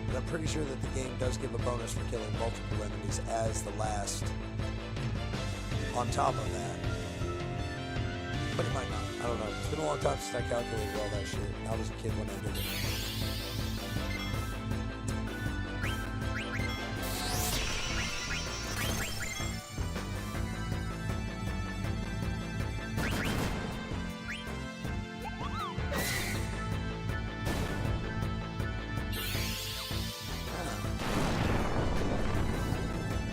But I'm pretty sure that the game does give a bonus for killing multiple enemies as the last on top of that. But it might not. I don't know. It's been a long time since I calculated all that shit. I was a kid when I did it.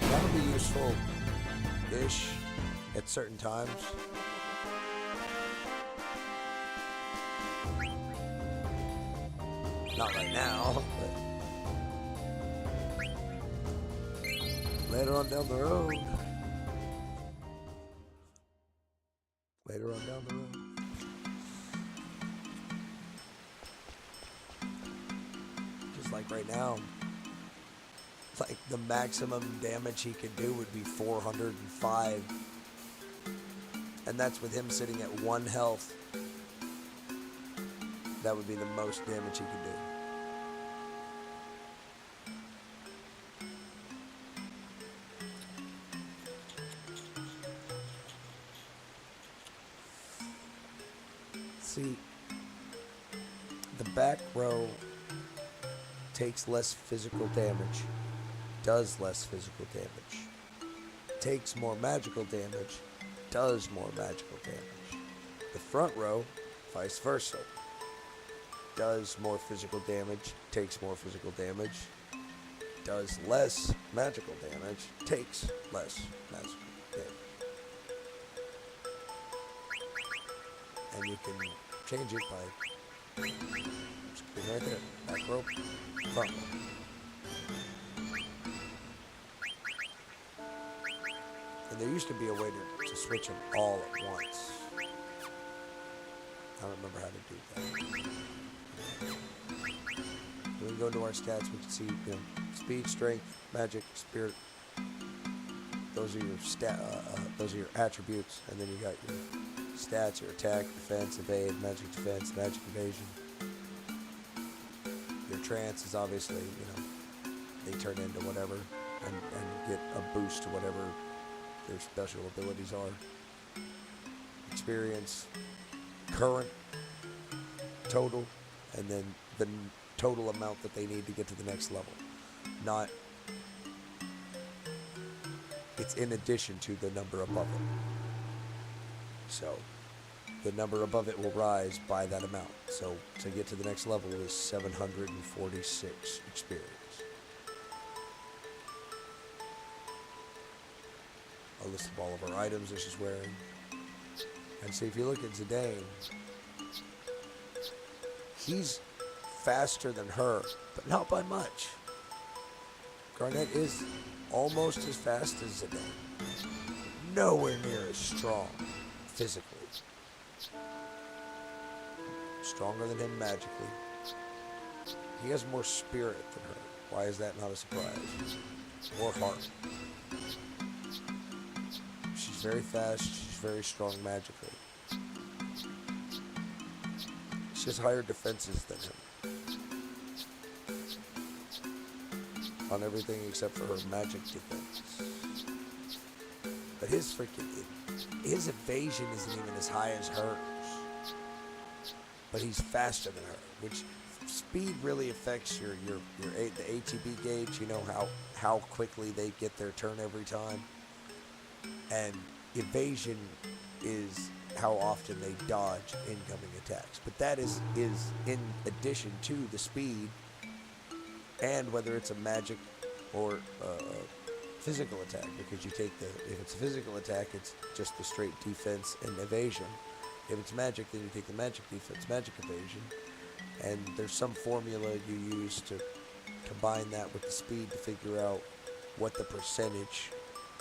That'll be useful-ish at certain times. Not right now, but later on down the road. Later on down the road. Just like right now. Like the maximum damage he could do would be 405. And that's with him sitting at 1 health. That would be the most damage he could do. See, the back row takes less physical damage, does less physical damage, takes more magical damage, does more magical damage. The front row, vice versa, does more physical damage, takes more physical damage, does less magical damage, takes less magical damage. And you can change it by just right there, back row, front row. And there used to be a way to switch them all at once. I don't remember how to do that. When we go into our stats, we can see, you know, speed, strength, magic, spirit. Those are your those are your attributes, and then you got your stats, your attack, defense, evade, magic defense, magic evasion. Your trance is obviously, you know, they turn into whatever and get a boost to whatever their special abilities are. Experience, current, total, and then the total amount that they need to get to the next level. Not, it's in addition to the number above it. So the number above it will rise by that amount. So to get to the next level is 746 experience. A list of all of her items that she's wearing. And see, if you look at Zidane, he's faster than her, but not by much. Garnet is almost as fast as Zidane. Nowhere near as strong, physically. Stronger than him magically. He has more spirit than her. Why is that not a surprise? More heart. She's very fast, she's very strong magically. She has higher defenses than him. On everything except for her magic defense. But his evasion isn't even as high as hers. But he's faster than her, which speed really affects the ATB gauge. You know how quickly they get their turn every time. And evasion is how often they dodge incoming attacks. But that is in addition to the speed, and whether it's a magic or physical attack, because you take if it's a physical attack, it's just the straight defense and evasion. If it's magic, then you take the magic defense, magic evasion, and there's some formula you use to combine that with the speed to figure out what the percentage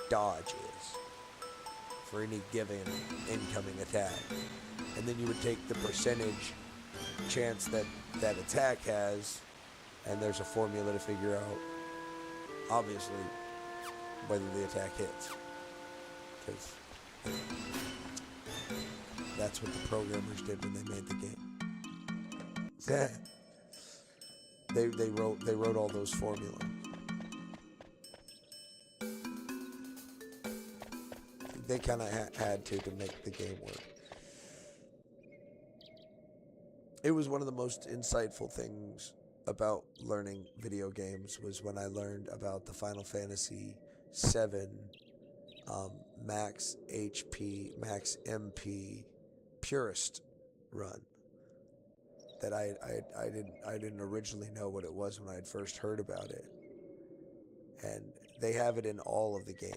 dodge is for any given incoming attack. And then you would take the percentage chance that that attack has, and there's a formula to figure out, obviously, whether the attack hits. Because that's what the programmers did when they made the game. They wrote all those formulas. They kind of had to make the game work. It was one of the most insightful things about learning video games was when I learned about the Final Fantasy VII max HP, max MP purist run. That I didn't originally know what it was when I had first heard about it, and they have it in all of the games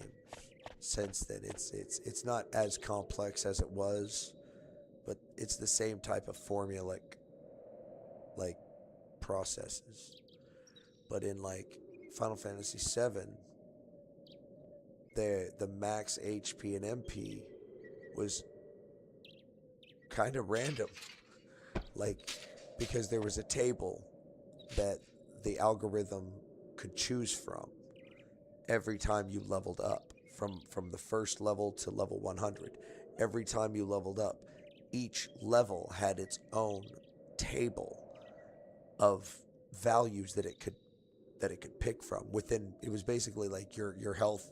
since then. It's not as complex as it was, but it's the same type of formulaic like processes. But in like Final Fantasy VII, the max HP and MP was kind of random, like because there was a table that the algorithm could choose from every time you leveled up from the first level to level 100. Every time you leveled up, each level had its own table of values that it could pick from within. It was basically like your health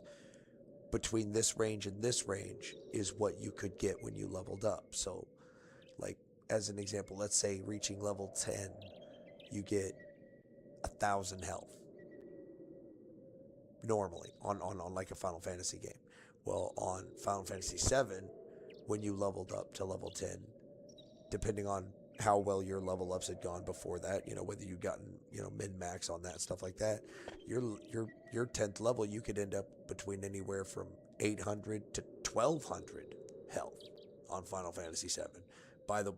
between this range and this range is what you could get when you leveled up. So like as an example, let's say reaching level 10, you get 1,000 health normally on like a Final Fantasy game. Well, on Final Fantasy VII, when you leveled up to level 10, depending on how well your level ups had gone before that, whether you gotten, min-max on that, stuff like that, your 10th level, you could end up between anywhere from 800 to 1,200 health on Final Fantasy VII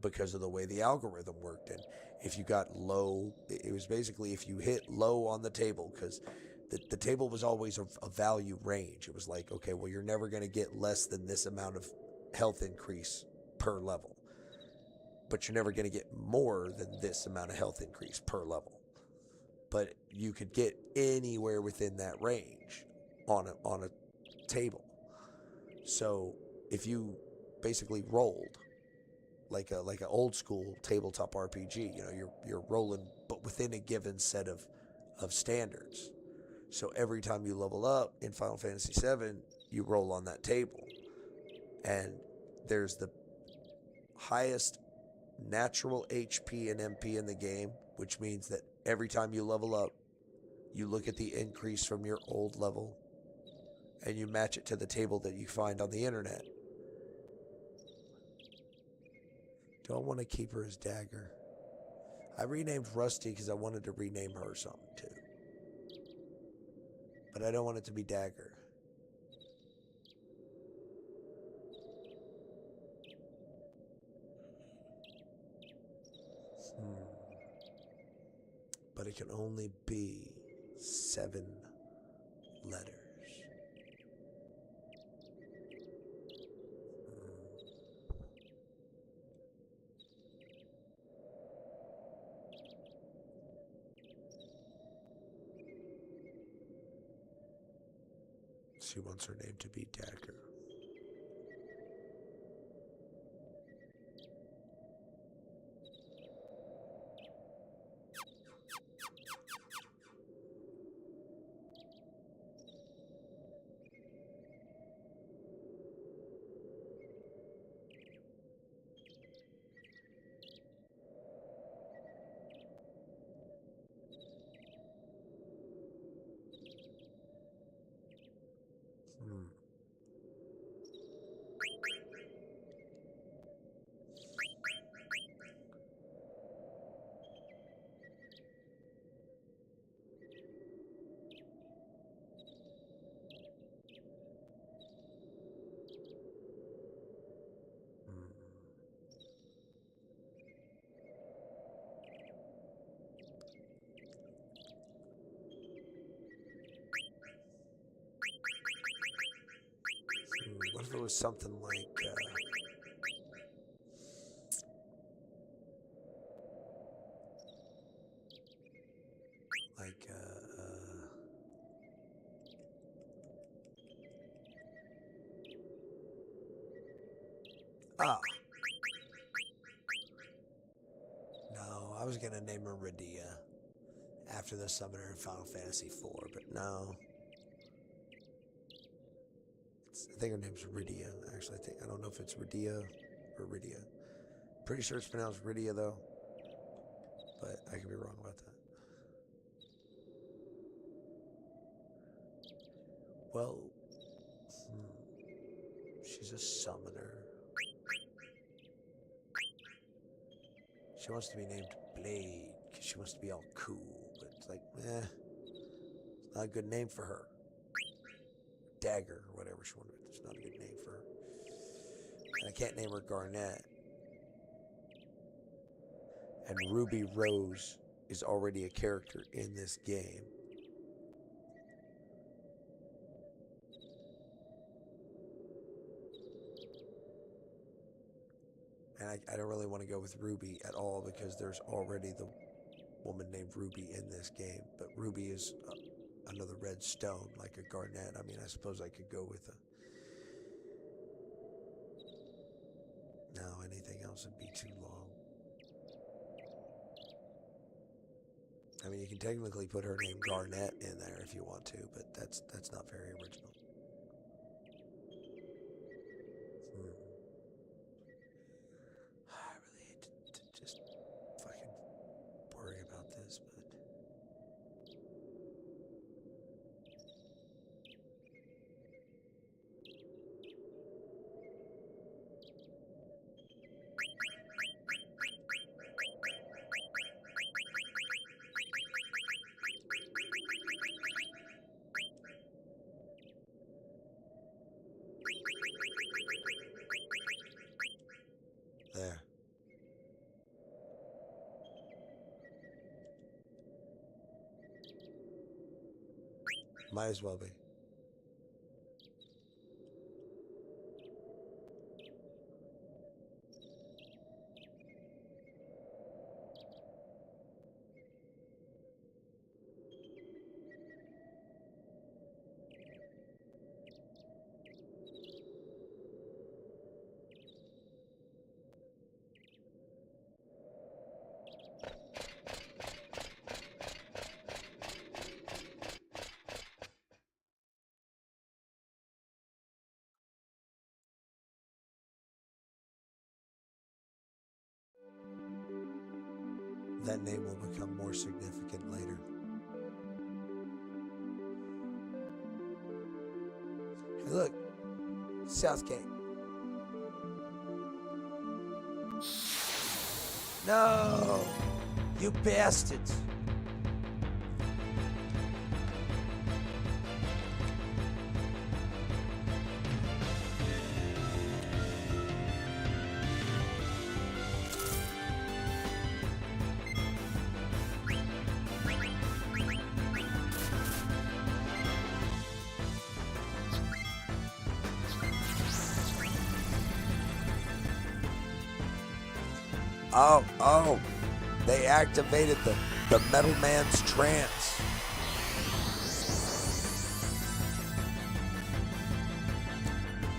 because of the way the algorithm worked. And if you got low, it was basically if you hit low on the table, because the table was always a value range. It was like, okay, well, you're never going to get less than this amount of health increase per level, but you're never going to get more than this amount of health increase per level. But you could get anywhere within that range on a table. So if you basically rolled like an old school tabletop RPG, you're rolling, but within a given set of standards. So every time you level up in Final Fantasy VII, you roll on that table, and there's the highest natural HP and MP in the game, which means that every time you level up, you look at the increase from your old level and you match it to the table that you find on the internet. Do I want to keep her as Dagger? I renamed Rusty because I wanted to rename her something too. But I don't want it to be Dagger. But it can only be 7 letters. She wants her name to be Dagger. was something like ah. No, I was gonna name her Radia after the summoner in Final Fantasy IV, but no. I think her name's Rydia. Actually, I don't know if it's Rydia or Rydia. Pretty sure it's pronounced Rydia though, but I could be wrong about that. Well, she's a summoner. She wants to be named Blade because she wants to be all cool, but it's like, it's not a good name for her. Dagger or whatever she wanted. It's not a good name for her. And I can't name her Garnet. And Ruby Rose is already a character in this game. And I don't really want to go with Ruby at all because there's already the woman named Ruby in this game. But Ruby is another red stone, like a Garnet. I mean, I suppose I could go with a... No, anything else would be too long. I mean, you can technically put her name Garnet in there if you want to, but that's not very original. I really hate to just fucking worry about this, but... There. Might as well be. That name will become more significant later. Hey, look. Southgate. No! You bastards! Oh, they activated the Metal Man's trance.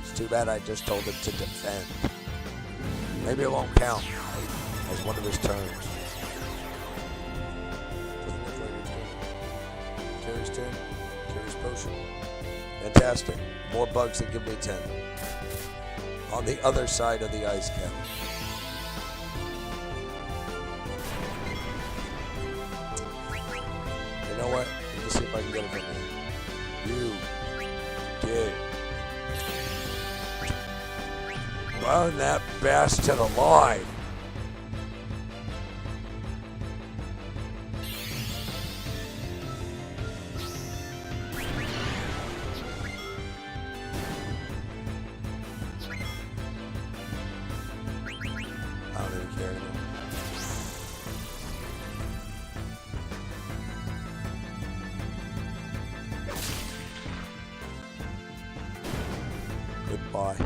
It's too bad I just told him to defend. Maybe it won't count as one of his turns. Carries 10, carries potion. Fantastic. More bugs that give me 10. On the other side of the ice cavern. You know what? Let me see if I can get it from here. You did. Burn that bastard alive. I don't even care anymore. Goodbye.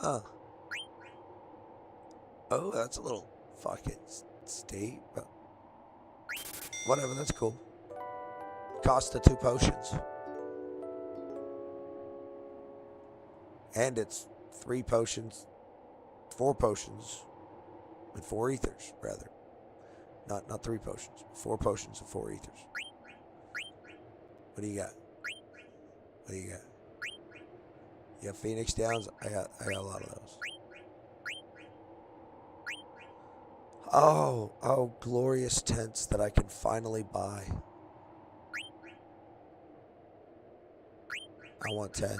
Huh. Oh, that's a little fucking steep, but whatever, that's cool. Cost of 2 potions. And it's 3 potions, 4 potions, and 4 ethers, rather. Not 3 potions, 4 potions and 4 ethers. What do you got? What do you got? You got Phoenix Downs? I got a lot of those. Oh, glorious tents that I can finally buy. I want 10.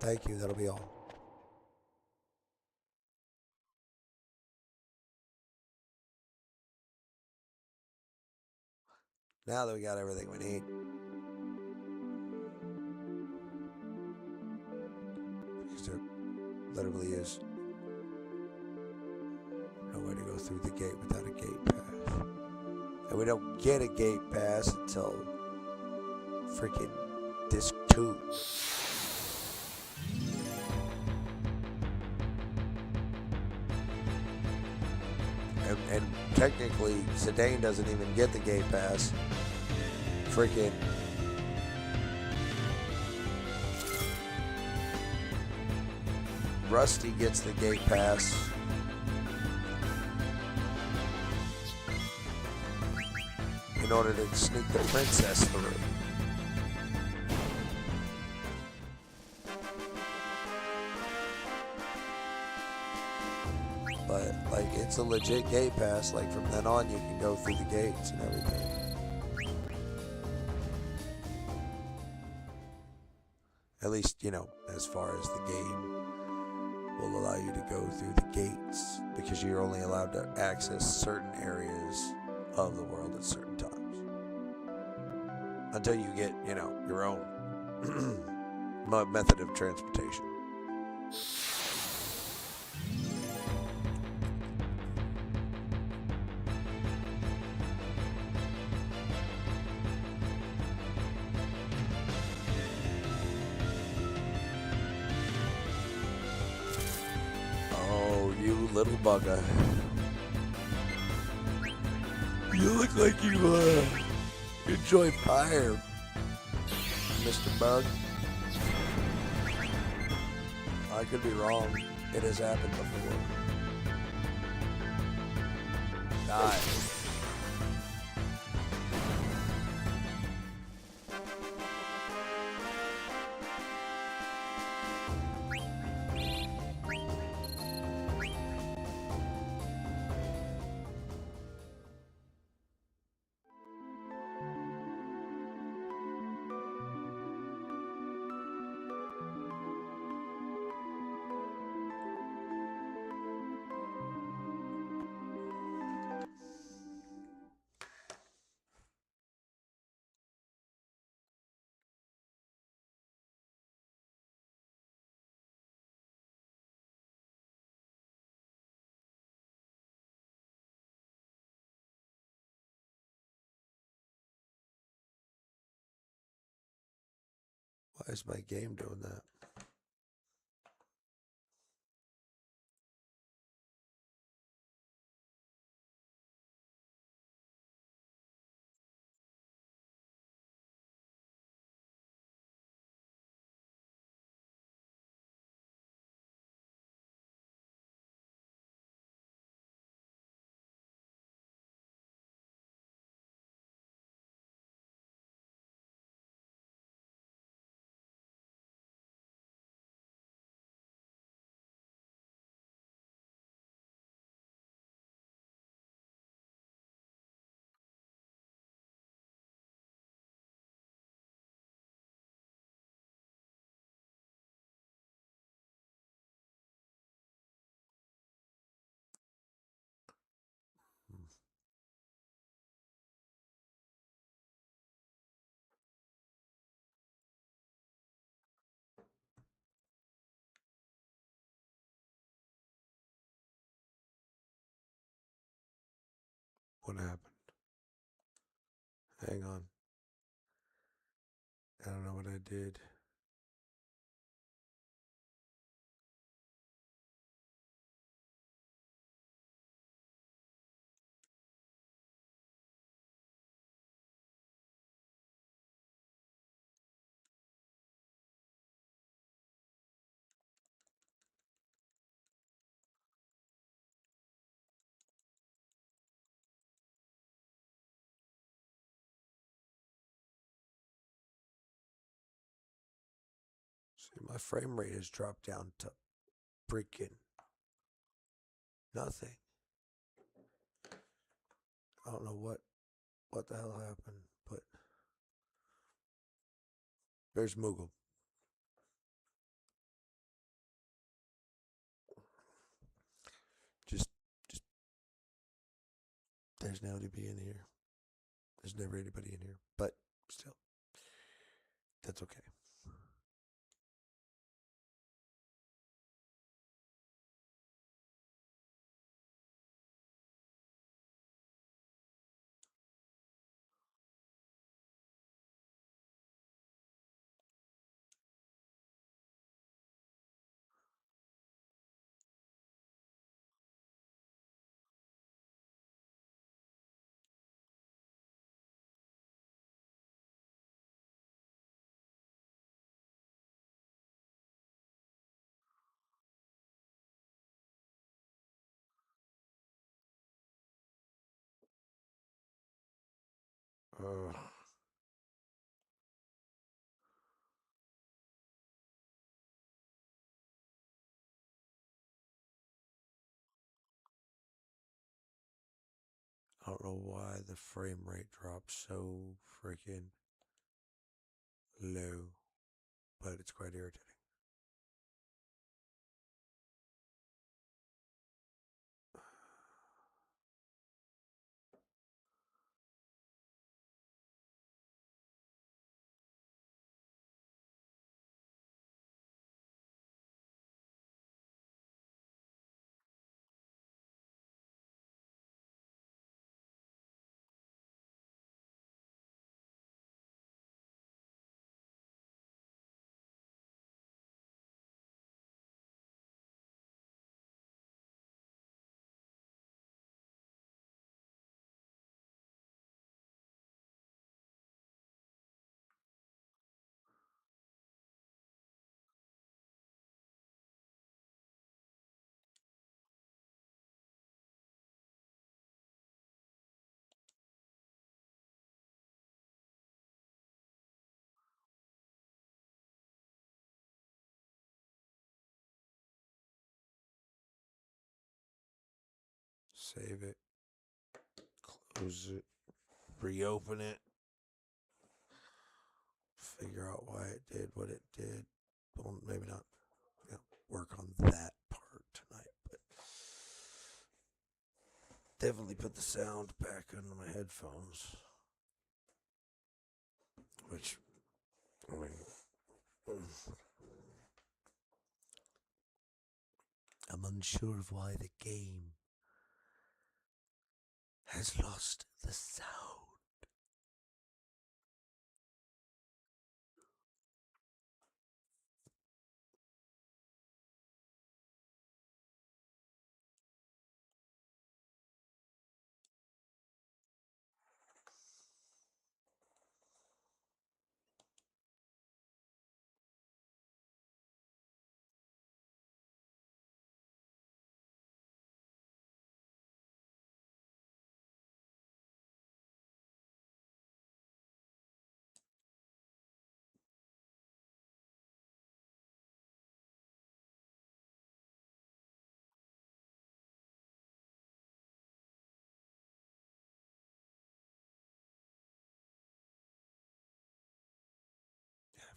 Thank you, that'll be all. Now that we got everything we need. Because there literally is no way to go through the gate without a gate pass. And we don't get a gate pass until freaking disc 2. And technically, Zidane doesn't even get the gate pass. Freaking Rusty gets the gate pass. In order to sneak the princess through. But, like, it's a legit gate pass. Like, from then on, you can go through the gates and everything. At least, you know, as far as the game will allow you to go through the gates. Because you're only allowed to access certain areas of the world at certain times. Until you get, you know, your own method of transportation. Oh, you little bugger. You look like you, enjoy fire, Mr. Bug. I could be wrong. It has happened before. Die. Why is my game doing that? What happened? Hang on. I don't know what I did. See, my frame rate has dropped down to freaking nothing. I don't know what the hell happened, but there's Moogle. Just there's nobody in here. There's never anybody in here, but still, that's okay. Uh, I don't know why the frame rate drops so freaking low, but it's quite irritating. Save it, close it, reopen it, figure out why it did what it did. Well, maybe not work on that part tonight, but definitely put the sound back into my headphones, which, I mean, I'm unsure of why the game has lost the sound.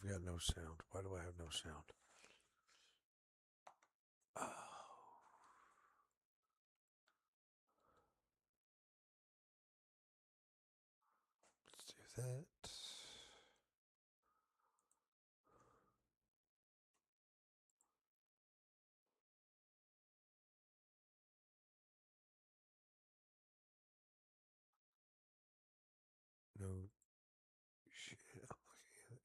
I've got no sound. Why do I have no sound? Oh. Let's do that. No shit. I'm looking at it.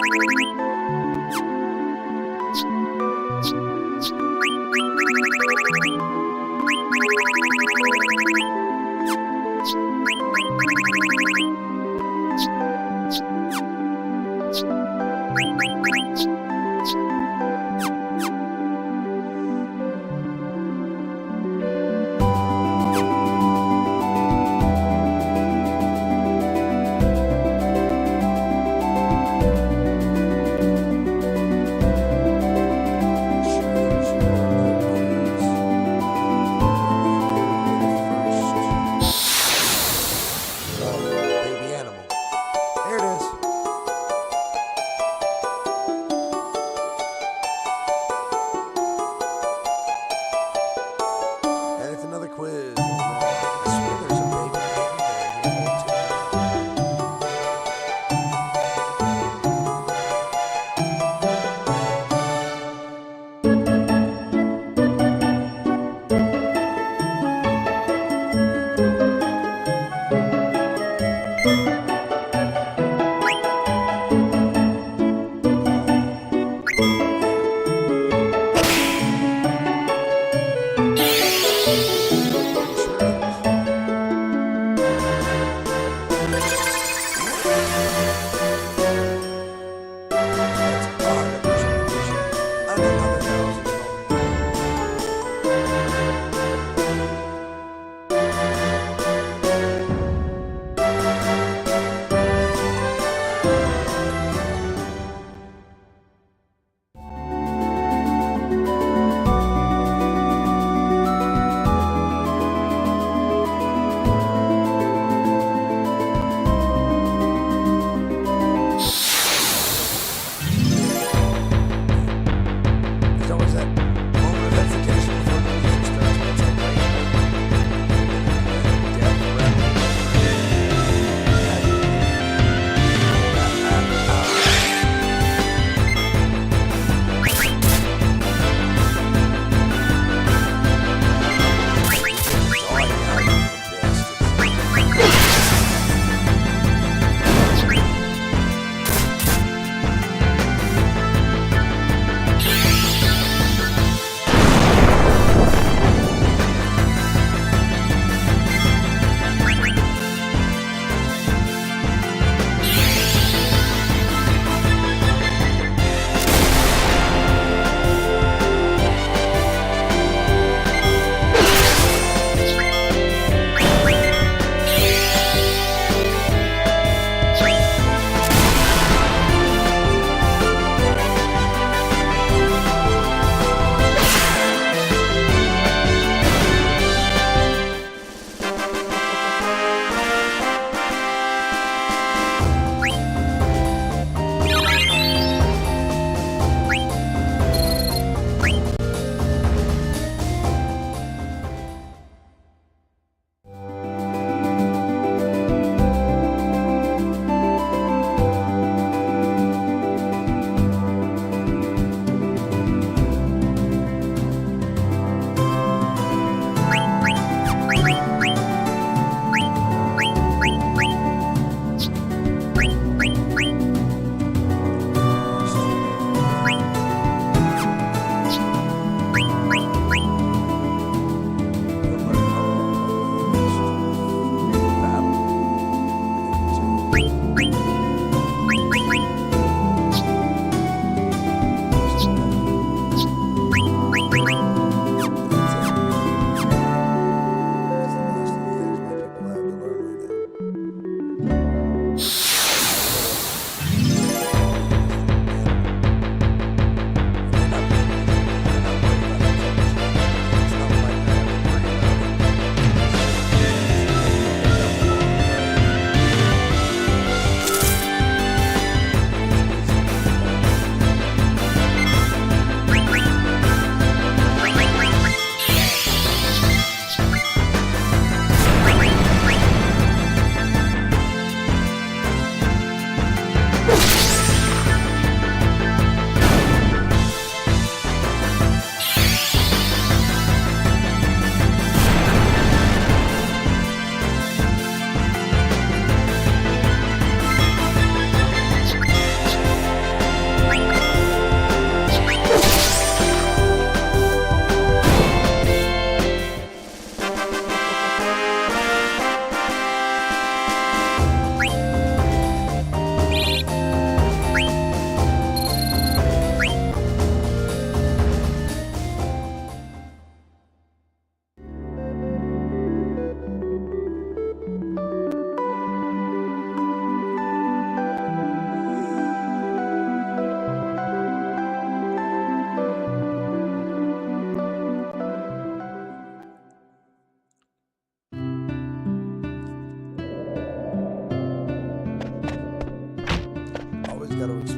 Baby animal. There it is.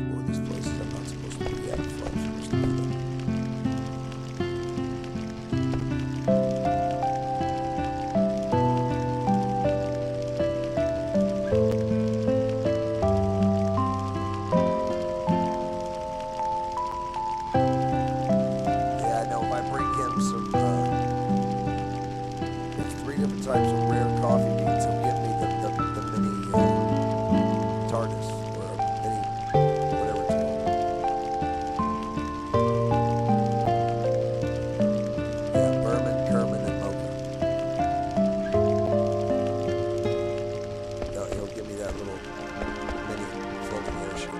go to these places I'm not supposed to be at before I'm supposed to be there. Yeah, I know. If I bring him some, it's 3 different types of rare coffee beans. He'll give me the mini TARDIS or mini whatever it's called. Yeah, Berman, Kerman, and Mocha. He'll give me that little mini floating airship.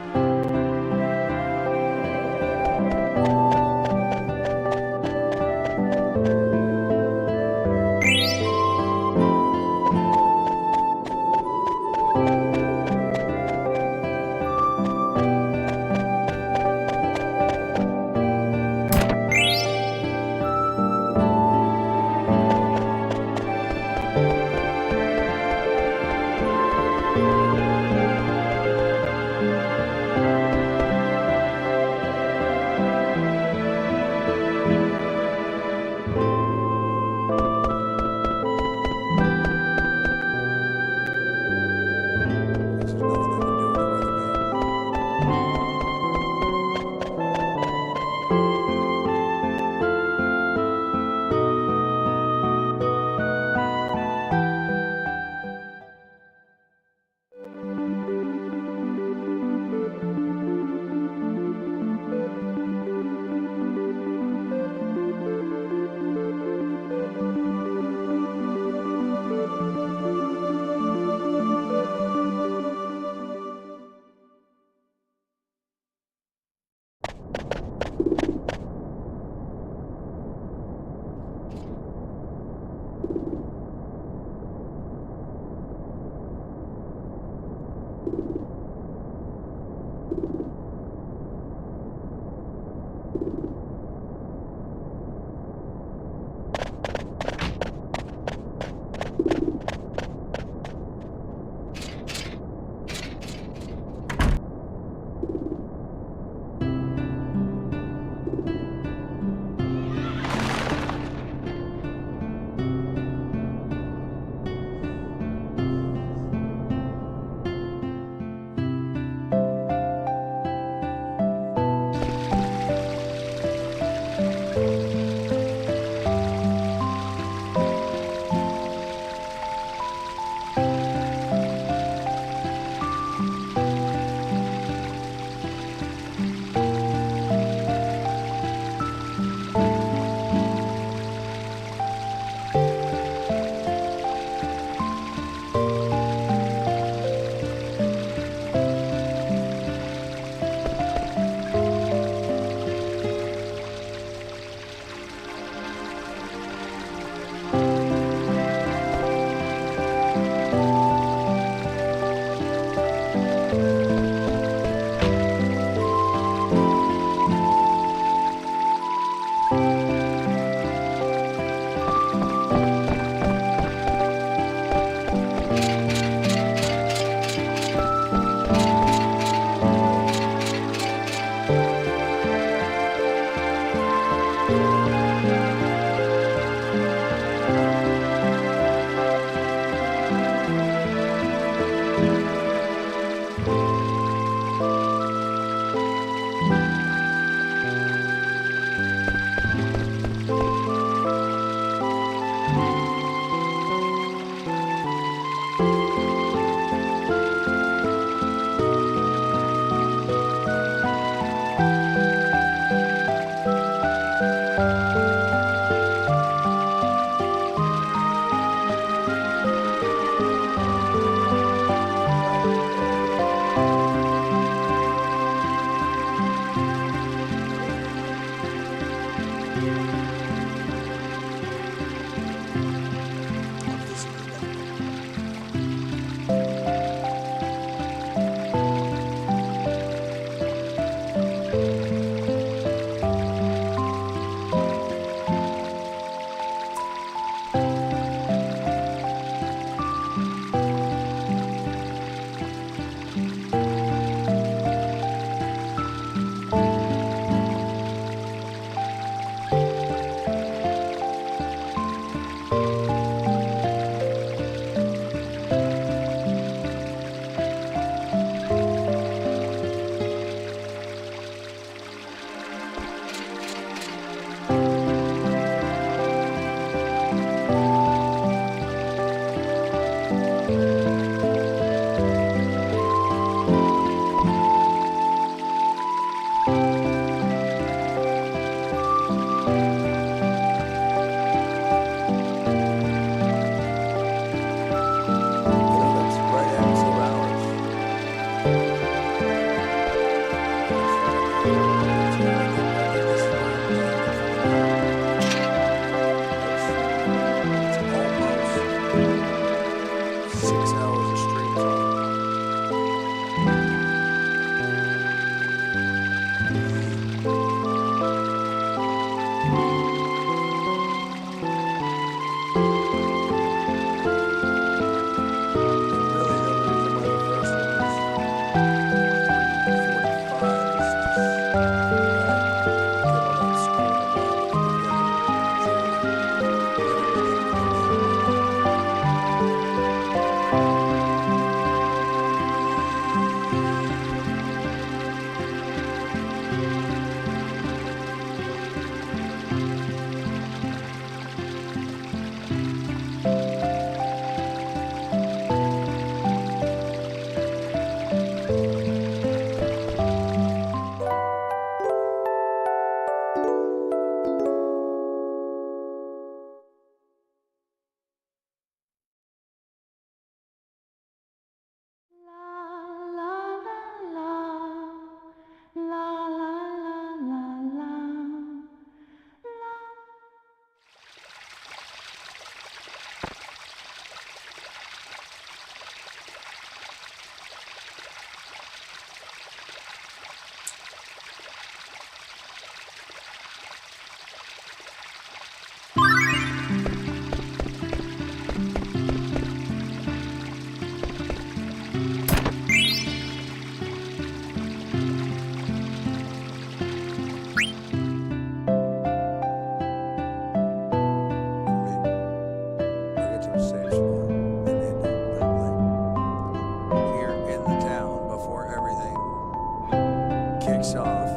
kicks off.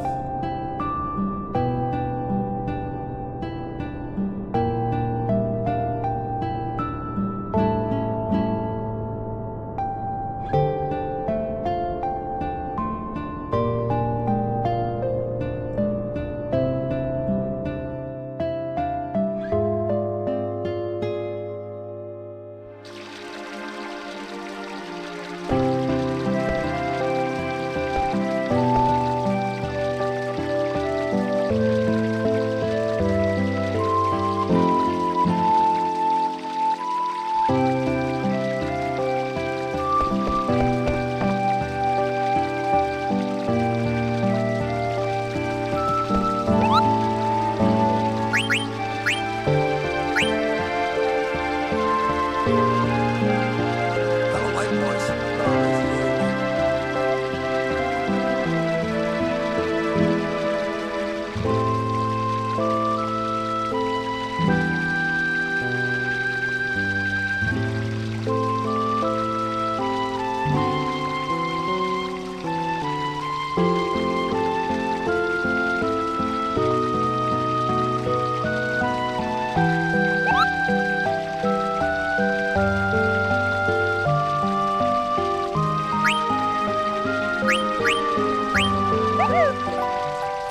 I don't like boys. I don't know if you do.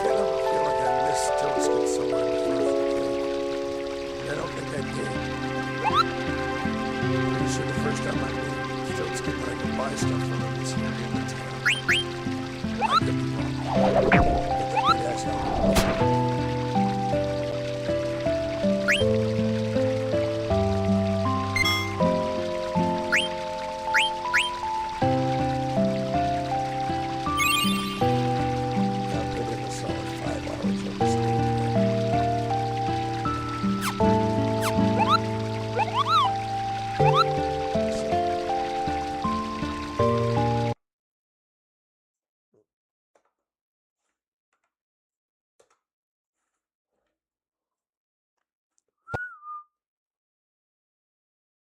I feel like I missed Toadskid somewhere in the first game. I don't think I did. Pretty sure the first time I made Toadskid that I could buy stuff from